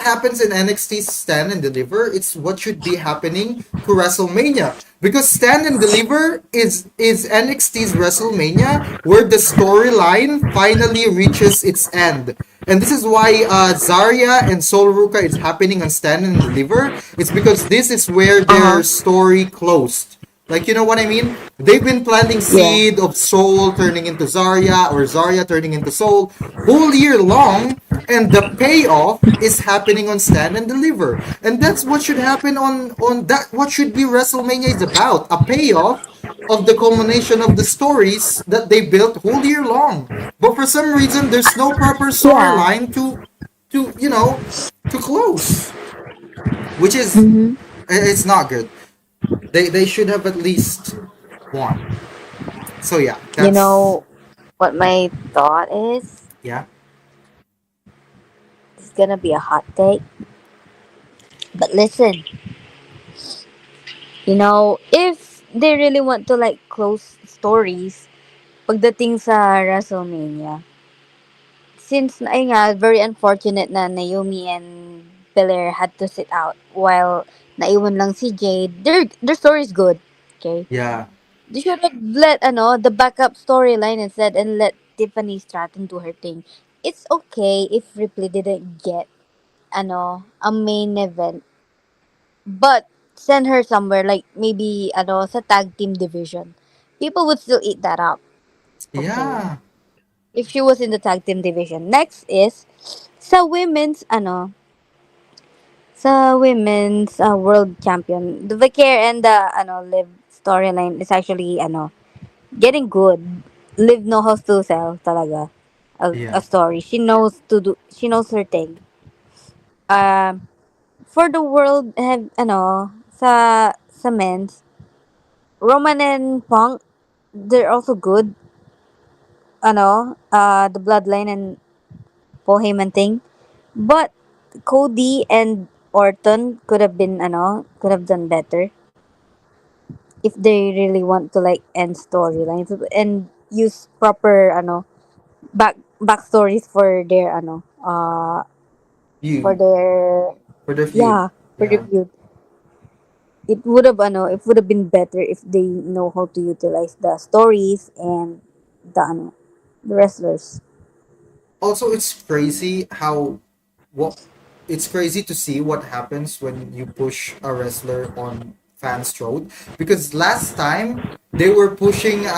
happens in NXT Stand and Deliver, it's what should be happening to WrestleMania. Because Stand and Deliver is NXT's WrestleMania where the storyline finally reaches its end. And this is why Zarya and Sol Ruka is happening on Stand and Deliver. It's because this is where their Uh-huh. story closed. Like, you know what I mean? They've been planting Yeah. seed of Soul turning into Zarya or Zarya turning into Soul whole year long, and the payoff is happening on Stand and Deliver. And that's what should happen on that. What should be WrestleMania is about a payoff of the culmination of the stories that they built whole year long. But for some reason, there's no proper Yeah. storyline to close, which is Mm-hmm. it's not good. They should have at least one. So yeah, You that's know what my thought is? yeah. It's gonna be a hot take. But listen, if they really want to like close stories pagdating sa WrestleMania, since ay nga, very unfortunate na Naomi and Belair had to sit out while naiwan lang si Jade, their story is good. Okay? Yeah. They should have let the backup storyline instead and let Tiffany Stratton do her thing. It's okay if Ripley didn't get a main event, but send her somewhere like maybe sa tag team division. People would still eat that up. Okay. Yeah. If she was in the tag team division. Next is sa women's world champion. The Vicaire and the Liv storyline is actually getting good. Liv knows how to sell talaga a Yeah. story. She knows her thing. For the world have sa men's, Roman and Punk, they're also good. The bloodline and Paul Heyman thing. But Cody and Orton could have done better if they really want to like end storylines and use proper backstories for their for You their for the feud. yeah for their Yeah. feud. It would have been better if they know how to utilize the stories and the wrestlers. Also, it's crazy how what it's crazy to see what happens when you push a wrestler on fans' throat. Because last time they were pushing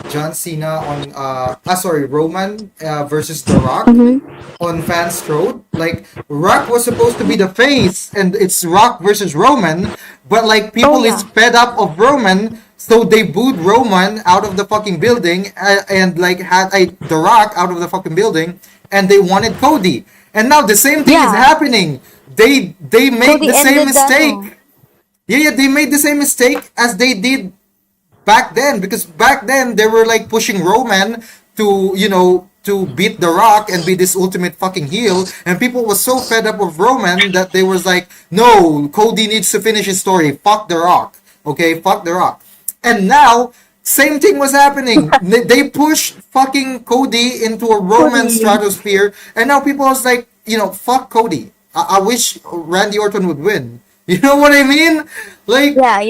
John Cena on Roman versus The Rock Mm-hmm. on fans' throat. Like Rock was supposed to be the face, and it's Rock versus Roman, but like Oh people is yeah. fed up of Roman, so they booed Roman out of the fucking building, and like had The Rock out of the fucking building, and they wanted Cody. And now the same thing is Yeah, happening. They make Cody the same ended the no. mistake. Yeah, they made the same mistake as they did back then, because back then they were like pushing Roman to, to beat The Rock and be this ultimate fucking heel, and people was so fed up of Roman that they was like, no, Cody needs to finish his story. Fuck The Rock. Okay, fuck The Rock. And now same thing was happening. They pushed fucking Cody into a Roman Cody. stratosphere, and now people was like, fuck Cody. I wish Randy Orton would win. You know what I mean? Like, Yeah,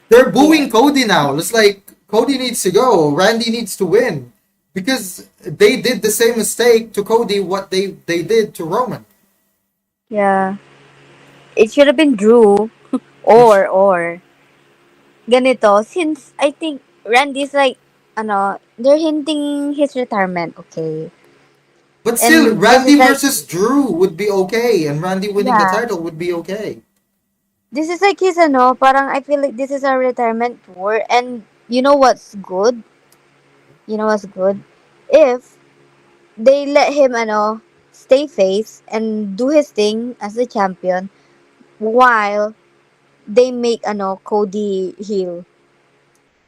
they're yeah, booing Cody now. It's like Cody needs to go. Randy needs to win because they did the same mistake to Cody what they did to Roman. yeah. It should have been Drew or ganito, since I think Randy's like they're hinting his retirement, okay? But still, And this Randy is like versus Drew would be okay, and Randy winning the yeah, title would be okay. this is like his parang I feel like this is a retirement tour, and you know what's good? If they let him stay face and do his thing as the champion while they make Cody heel.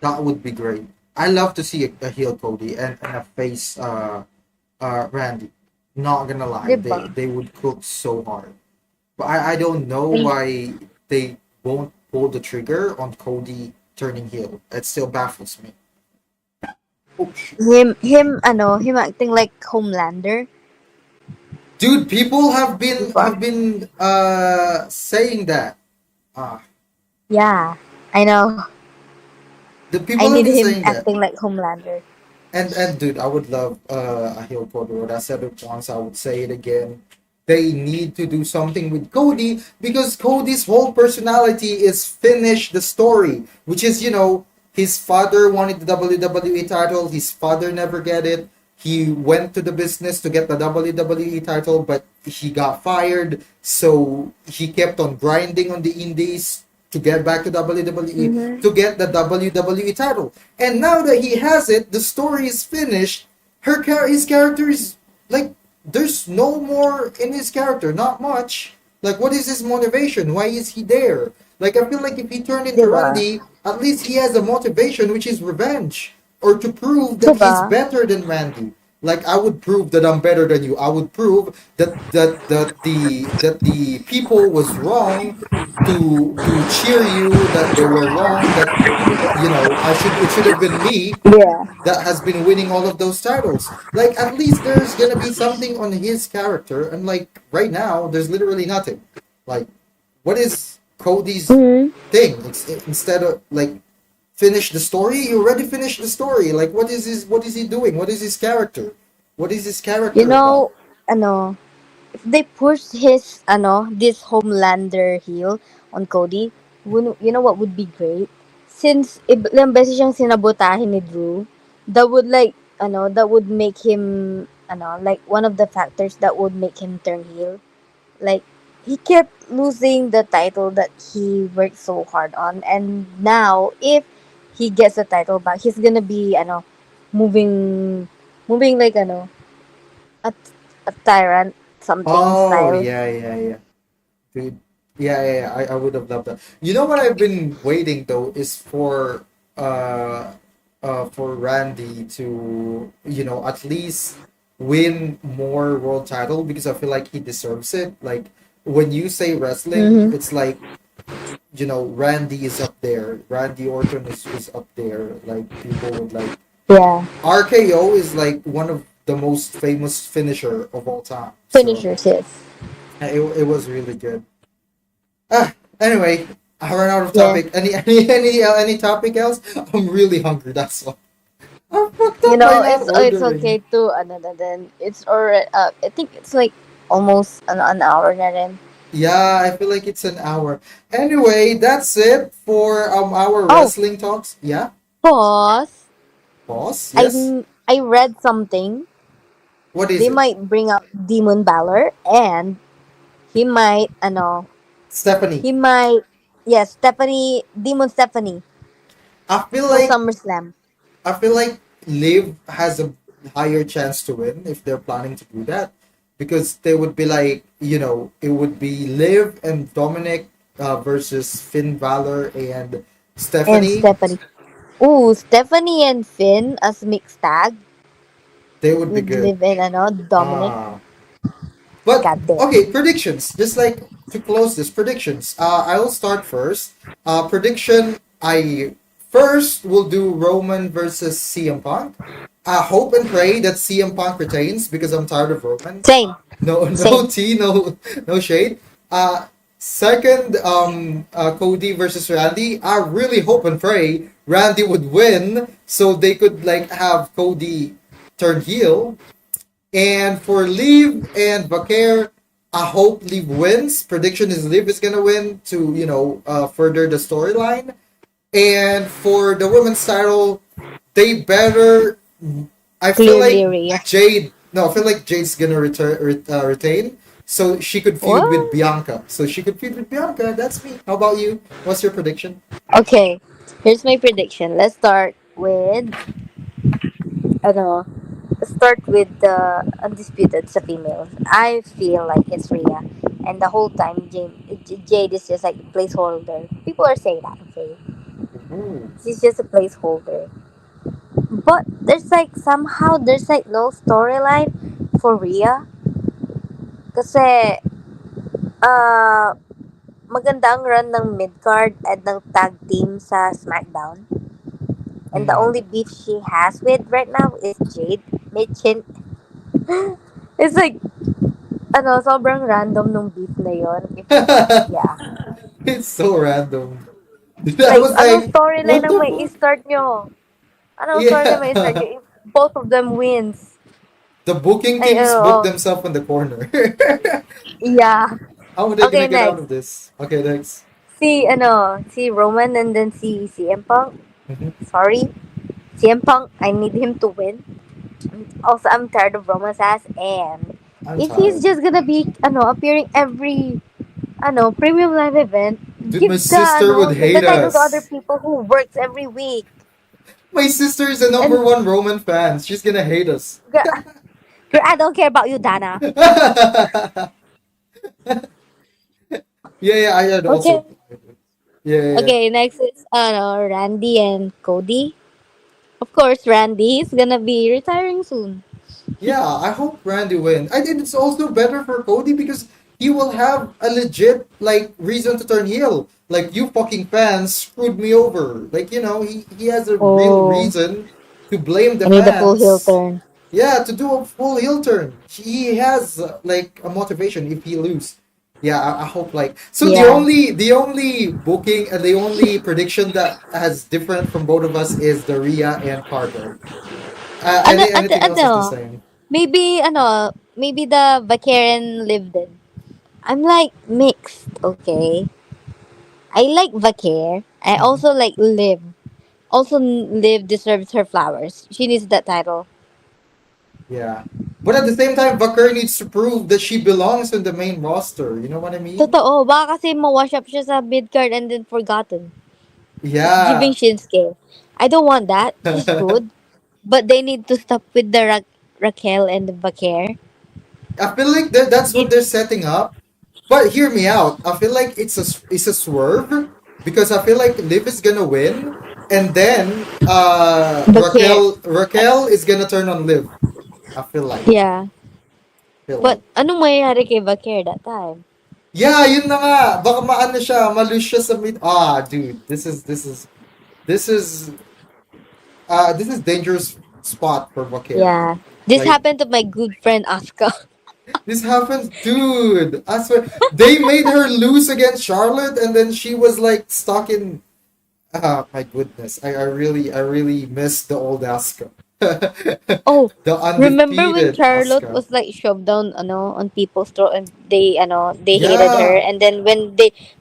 That would be great. I love to see a heel Cody and a face Randy. Not gonna lie, Diba? they would cook so hard. But I don't know why they won't pull the trigger on Cody turning heel. It still baffles me. Oh shit. Him acting like Homelander. Dude, people have been Diba? saying that. Ah, Yeah, I know. the I people have need been him saying that. acting like Homelander. And dude, I would love a heel Cody Rhodes. I said it once, I would say it again. They need to do something with Cody because Cody's whole personality is finish the story, which is, his father wanted the WWE title, his father never get it. He went to the business to get the WWE title, but he got fired, so he kept on grinding on the indies to get back to WWE Mm-hmm. to get the WWE title. And now that he has it, the story is finished. His character is like, there's no more in his character, not much. Like, what is his motivation? Why is he there? Like, I feel like if he turned into Diba? Randy, at least he has a motivation, which is revenge, or to prove that Diba? he's better than Randy. Like, I would prove that I'm better than you. I would prove that the people was wrong to cheer you, that they were wrong, that it should have been me Yeah. that has been winning all of those titles. Like, at least there's gonna be something on his character, and like right now there's literally nothing. Like, what is Cody's Mm-hmm. thing? Instead of like finish the story, you already finished the story. Like, what is he doing? What is his character? What is his You character about? know, if they push this Homelander heel on Cody, you know what would be great? Since ilang beses siyang sinabotahe ni Drew, that would like, that would make him, like one of the factors that would make him turn heel. Like, he kept losing the title that he worked so hard on, and now if he gets the title back, he's gonna be, moving, like, a, a tyrant something Oh style. yeah, yeah, yeah. Dude, yeah, yeah, yeah. I would have loved that. You know what I've been waiting though is uh for Randy to, at least win more world title, because I feel like he deserves it. Like, when you say wrestling, Mm-hmm. it's like, Randy is up there. Randy Orton is up there. Like, people would like Yeah, RKO is like one of the most famous finisher of all time. So finishers, yes. it was really good. Anyway, I ran out of Yeah, topic. Any topic else? I'm really hungry. That's all. I fucked up by not it's ordering. okay to then it's already I think it's like almost an hour na rin. Yeah, I feel like it's an hour. Anyway, that's it for our Oh, wrestling talks. Yeah, pause. boss. I Yes. I read something. What is They it? might bring up Demon Balor, and he might Stephanie. he might, yes, Demon Stephanie I feel for like SummerSlam. I feel like Liv has a higher chance to win if they're planning to do that, because they would be like, it would be Liv and Dominic versus Finn Balor and And Stephanie. Stephanie. Ooh, Stephanie and Finn as mixed tag They would be with good. Liv and Dominic. Ah, but God damn. okay, predictions. Just like to close this, predictions. I will start first. Prediction. I first will do Roman versus CM Punk. I hope and pray that CM Punk retains because I'm tired of Roman. Same. No, no Same. tea, no shade. Second, Cody versus Randy. I really hope and pray Randy would win so they could like have Cody turn heel. And for Liv and Bakir, I hope Liv wins. Prediction is Liv is gonna win to further the storyline. And for the women's title, they better. I feel Clearly like Rhea. Jade. No, I feel like Jade's gonna retain, so she could feud with What? Bianca. So she could feud with Bianca. That's me. How about you? What's your prediction? Okay. Here's my prediction. Let's start with ano, let's start with the undisputed sa females. I feel like it's Rhea. And the whole time, Jade is just like a placeholder. People are saying that, okay? Ooh. She's just a placeholder. But there's like, somehow, there's like no storyline for Rhea. Kasi, uh, maganda ang run ng mid-card at ng tag team sa SmackDown. And the Mm. only beef she has with right now is Jade. Mitchin. It's like, sobrang random nung beef na yon. If, yeah. It's so random. I Like, was like, storyline what ang the may fuck? i-start nyo? Anong storyline may i-start Yeah. nyo if both of them wins? The booking Ay, teams booked themselves in the corner. yeah. How are they gonna Okay, get out next. of this? Okay, next. Si Roman and then si CM Punk. Mhm. Sorry. CM Punk, I need him to win. Also, I'm tired of Roman's ass. And I'm if he's tired. just gonna be, appearing every, premium live event, Dude, give my sister would the hate title to other us. people who works every week. My sister is the number And, one Roman fan. She's gonna hate us. girl, I don't care about you, Dana. Yeah, yeah, I had Okay. also. Yeah, yeah, yeah. Okay, next is, Randy and Cody. Of course, Randy is gonna be retiring soon. Yeah, I hope Randy wins. I think it's also better for Cody because he will have a legit like reason to turn heel. Like you fucking fans screwed me over. Like he has a real Oh, reason to blame the I need a full heel fans. turn. Yeah, to do a full heel turn. He has like a motivation if he lose. Yeah, I hope like so. The Yeah. only the only booking and the only prediction that has different from both of us is the Rhea and Carter. Anything else is the same. Maybe the Vaquerin lived in. I'm like mixed, okay? I like Vaquer. I Mhm. also like Liv. Also, Liv deserves her flowers. She needs that title. Yeah. But at the same time, Bakar needs to prove that she belongs in the main roster. You know what I mean? Totoo, baka kasi mawash up siya sa mid-card and then forgotten. Giving Yeah. Shinsuke. I don't want that. She's good. But they need to stop with the Raquel and the Vaquer. I feel like that's what It, they're setting up. But hear me out. I feel like it's a swerve because I feel like Liv is gonna win, and then Vaquer. Raquel is gonna turn on Liv. I Yeah. feel But like. anong mangyayari kay Vaquer that time? Yeah, yun na nga. Baka maano siya, malus siya sa mid. Dude, this is this is dangerous spot for Bakir. Yeah. This Like happened to my good friend Asuka. this happens, dude. I swear they made her lose against Charlotte, and then she was like stuck in. My goodness, I really miss the old Asuka, Oh, the remember when undefeated Charlotte Asuka. was like shoved down on people's throat and they hated her, Yeah, and then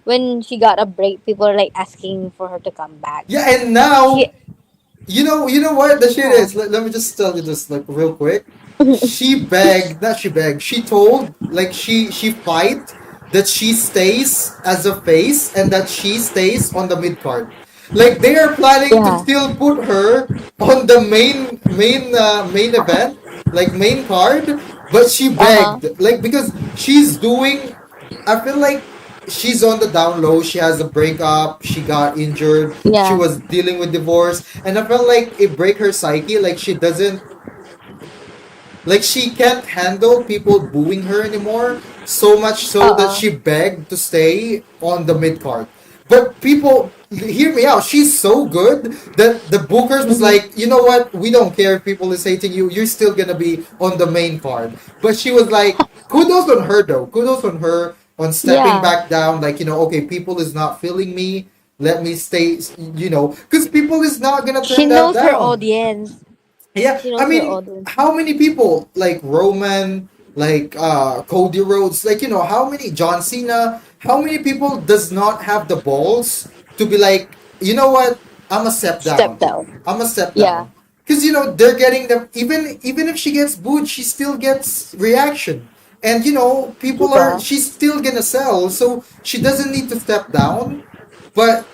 when she got a break, people are like asking for her to come back. yeah, and now She you know what the shit yeah. is. Let me just tell you this like real quick. She begged, not she begged. She told like she fight that she stays as a face and that she stays on the mid card. Like they are planning to Yeah. still put her on the main event, like main card. but she Uh huh. begged, like, because she's doing, I feel like she's on the down low. She has a breakup, she got injured, she Yeah. was dealing with divorce, and I felt like it break her psyche. Like she doesn't, like she can't handle people booing her anymore, so much so that Uh she begged to stay on the mid card. But people, hear me out. She's so good that the bookers was Mhm. like, you know what? We don't care if people is hating you. You're still gonna be on the main card. But she was like, kudos on her though. Kudos on her on stepping Yeah. back down. Like, okay, people is not feeling me. Let me stay. Because people is not gonna She turn that knows her down. audience. Yeah, She I knows her mean, audience. how many people like Roman, like Cody Rhodes, like how many John Cena, how many people does not have the balls to be like, you know what? I'm a step Step down. down. I'm a step Yeah. down. Because they're getting them, even if she gets booed, she still gets reaction. And people are Diba? she's still gonna sell, so she doesn't need to step down. But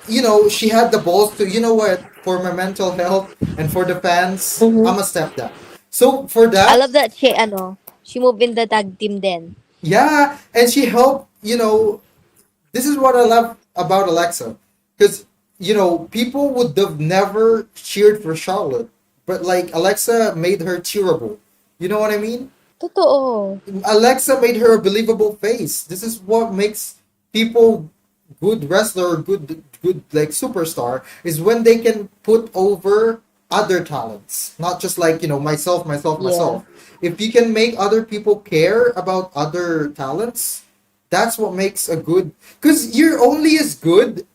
she had the balls to, what, for my mental health and for the fans, I'm Mm-hmm. a step down. So for I love that, that she moved in the tag team then. yeah, and she helped. This is what I love about Alexa, because people would have never cheered for Charlotte, but like Alexa made her cheerable. You know what I mean? Totoo. Alexa made her a believable face. This is what makes people good wrestler, good like superstar, is when they can put over other talents, not just like myself, myself, Yeah. myself. If you can make other people care about other talents, that's what makes a good. Because you're only as good,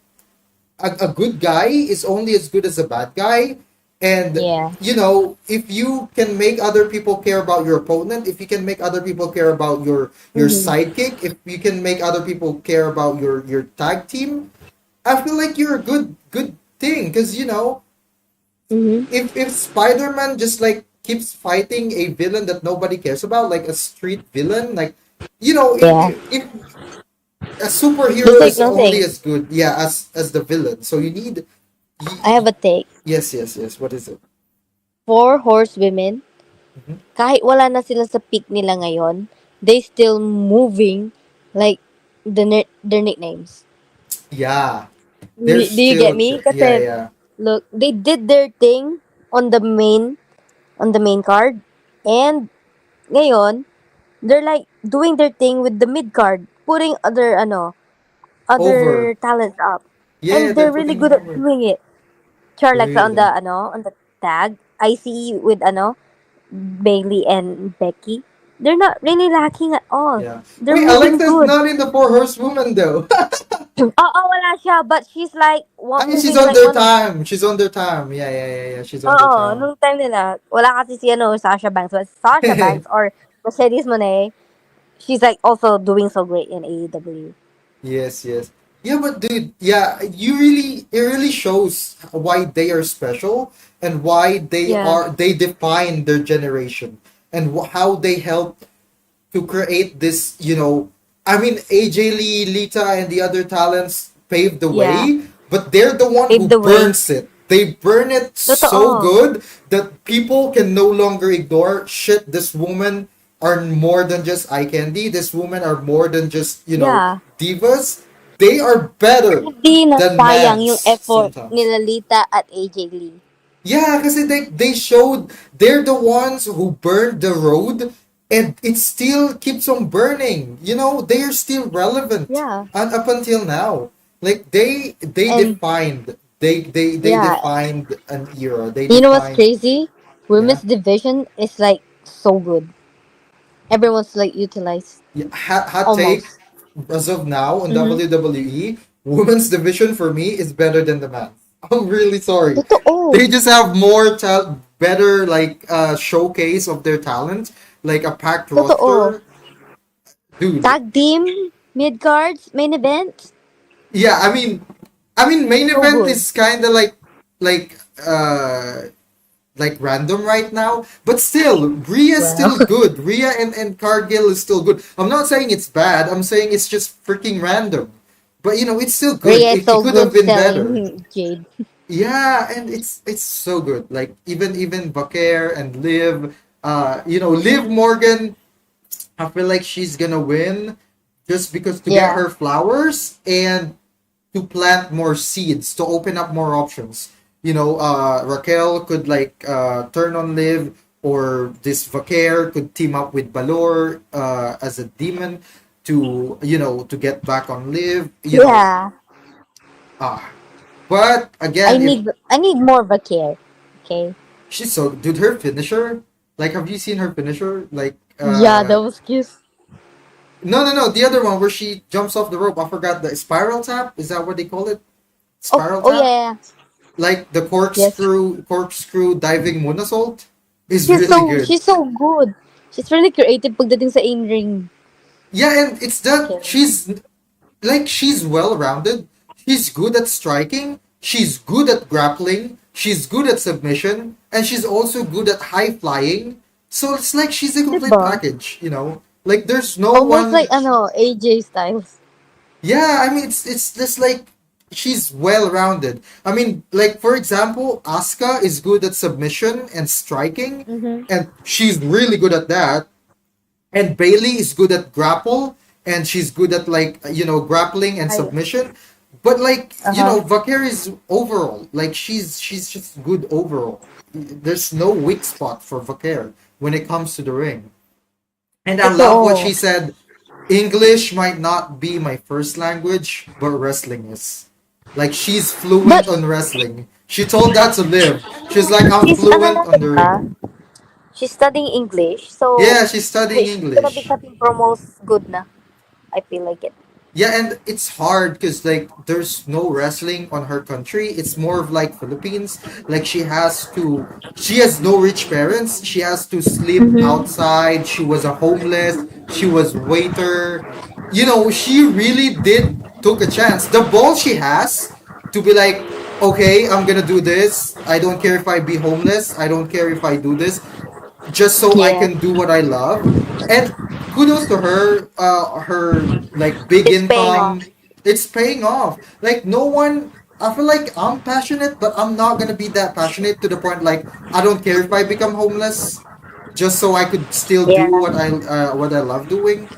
a good guy is only as good as a bad guy. And Yeah. if you can make other people care about your opponent, if you can make other people care about your Mm-hmm. sidekick, if you can make other people care about your tag team, I feel like you're a good thing. Because Mm-hmm. if Spider-Man just like keeps fighting a villain that nobody cares about, like a street villain, like Yeah. if a Just superhero like is only nothing. as good, yeah, as the villain. So you need. I have a take. Yes, yes, yes. What is it? Four horsewomen, Mhm. kahit wala na sila sa peak nila ngayon, they still moving like their nicknames. Yeah, Do there's do you get still me? yeah, Kasi, yeah. look, they did their thing on the main card. And ngayon, they're like doing their thing with the mid card, putting Over. other talents up. Yeah, And they're they're really putting them good at over. doing it. Charlexa Really. on the tag. ICE with Bailey and Becky. They're not really lacking at all. Yeah. They're Wait, moving Alexa's good. not in the Four Horsewomen though. Oo, wala siya. But she's like I mean, she's moving on like their one of. time. She's on their time. Yeah, yeah, yeah, yeah. She's on their Oo, time. nung time nila. Wala kasi si Sasha Banks. But Sasha Banks or Mercedes Moné, she's like also doing so great in AEW. Yes, yes. Yeah, but dude, yeah, it really shows why they are special and why Yeah. they define their generation and how they help to create this, I mean, AJ Lee, Lita, and the other talents paved the Yeah. way, but they're the one Pave who the way. burns it. They burn it so Totoo. good that people can no longer ignore, shit, this woman are more than just eye candy. This woman are more than just, Yeah. divas. They are better Hindi na than sayang yung mans effort sometimes. nila Lita at AJ Lee. Yeah, because they showed they're the ones who burned the road, and it still keeps on burning. They are still relevant Yeah. and up until now. Like they And defined they yeah, defined an era. They you know what's defined. crazy? Yeah. Women's division is like so good. Everyone's like utilized Yeah, hot take, almost. as of now in Mm-hmm. WWE, women's division for me is better than the men's. I'm really sorry. Totoo. They just have better like showcase of their talent, like a packed Totoo. roster, dude. Tag team, mid cards, main event. Yeah, I mean main So event good. is kind of like like random right now, but still, Rhea's Well, still good. Rhea and Cargill is still good. I'm not saying it's bad. I'm saying it's just freaking random. But it's still good. Rhea is It so could have good been better. selling Jade. Yeah, and it's so good. Like even Vaquer and Liv, Liv Morgan. I feel like she's gonna win just because to get Yeah. her flowers and to plant more seeds to open up more options. Raquel could like turn on Liv, or this Vaquer could team up with Balor as a demon to to get back on Liv. Yeah. Ah, but I again, if need I need more of a care. Okay. she's so dude, her finisher, like, have you seen her finisher? Like, Yeah, that was cute. no, the other one where she jumps off the rope. I forgot the spiral tap. Is that what they call it? Oh, Spiral oh yeah, tap. yeah, yeah. Like the Yes. corkscrew diving moonsault is She's really so good. she's so good. She's really creative pagdating sa in-ring. Yeah, and it's that Okay. she's well rounded. She's good at striking. She's good at grappling. She's good at submission, and she's also good at high flying. So it's like she's a complete Diba? package. Like there's no Almost like one. AJ Styles. Yeah, I mean it's just like she's well rounded. I mean, like for example, Asuka is good at submission and striking, Mm-hmm. and she's really good at that. And Bailey is good at grapple, and she's good at like grappling and I submission. But like uh-huh. Vaquer is overall like she's just good overall. There's no weak spot for Vaquer when it comes to the ring. And I love what Totoo. she said. English might not be my first language, but wrestling is. Like she's But fluent on wrestling. She told that to Liv. She's like, I'm she's ano na fluent on the diba? ring. She's studying English. So Yeah, she's studying she's gonna be English. cutting promos good na. I feel like it. Yeah, and it's hard because like there's no wrestling on her country. It's more of like Philippines. Like she has no rich parents. She has to sleep Mm-hmm. outside. She was a homeless. She was waiter. She really did took a chance. The ball she has to be like, okay, I'm gonna do this. I don't care if I be homeless. I don't care if I do this just so I Yeah. can do what I love. And kudos to her, her like big It's paying off. income. It's paying off. Like no one. I feel like I'm passionate, but I'm not gonna be that passionate to the point like I don't care if I become homeless, just so I could still do Yeah. what I love doing.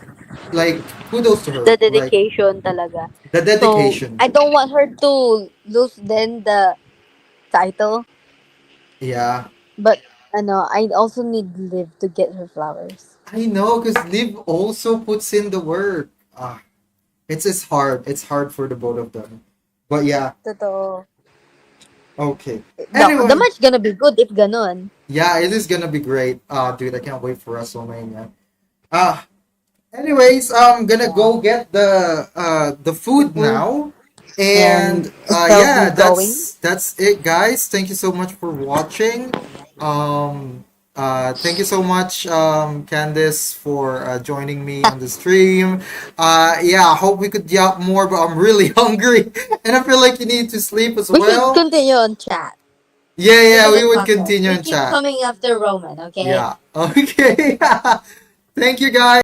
Like kudos to her. The Like dedication talaga. the So dedication. I don't want her to lose then the title. Yeah, But I also need Liv to get her flowers. I know, cause Liv also puts in the work. It's hard. It's hard for the both of them. But yeah, Totoo. okay. The Anyway, match gonna be good if ganon. yeah, it is gonna be great. Dude, I can't wait for WrestleMania. Ah, anyways, I'm gonna Yeah. go get the food Food now. and And I'll yeah, be going. that's it, guys. Thank you so much for watching. Thank you so much, Candice, for joining me on the stream. Yeah, I hope we could yap more, but I'm really hungry, and I feel like you need to sleep as We should well. continue on chat. Yeah, We're yeah, we gonna would talk more. continue You in keep chat. coming after Roman, okay? Yeah. Okay. Thank you, guys.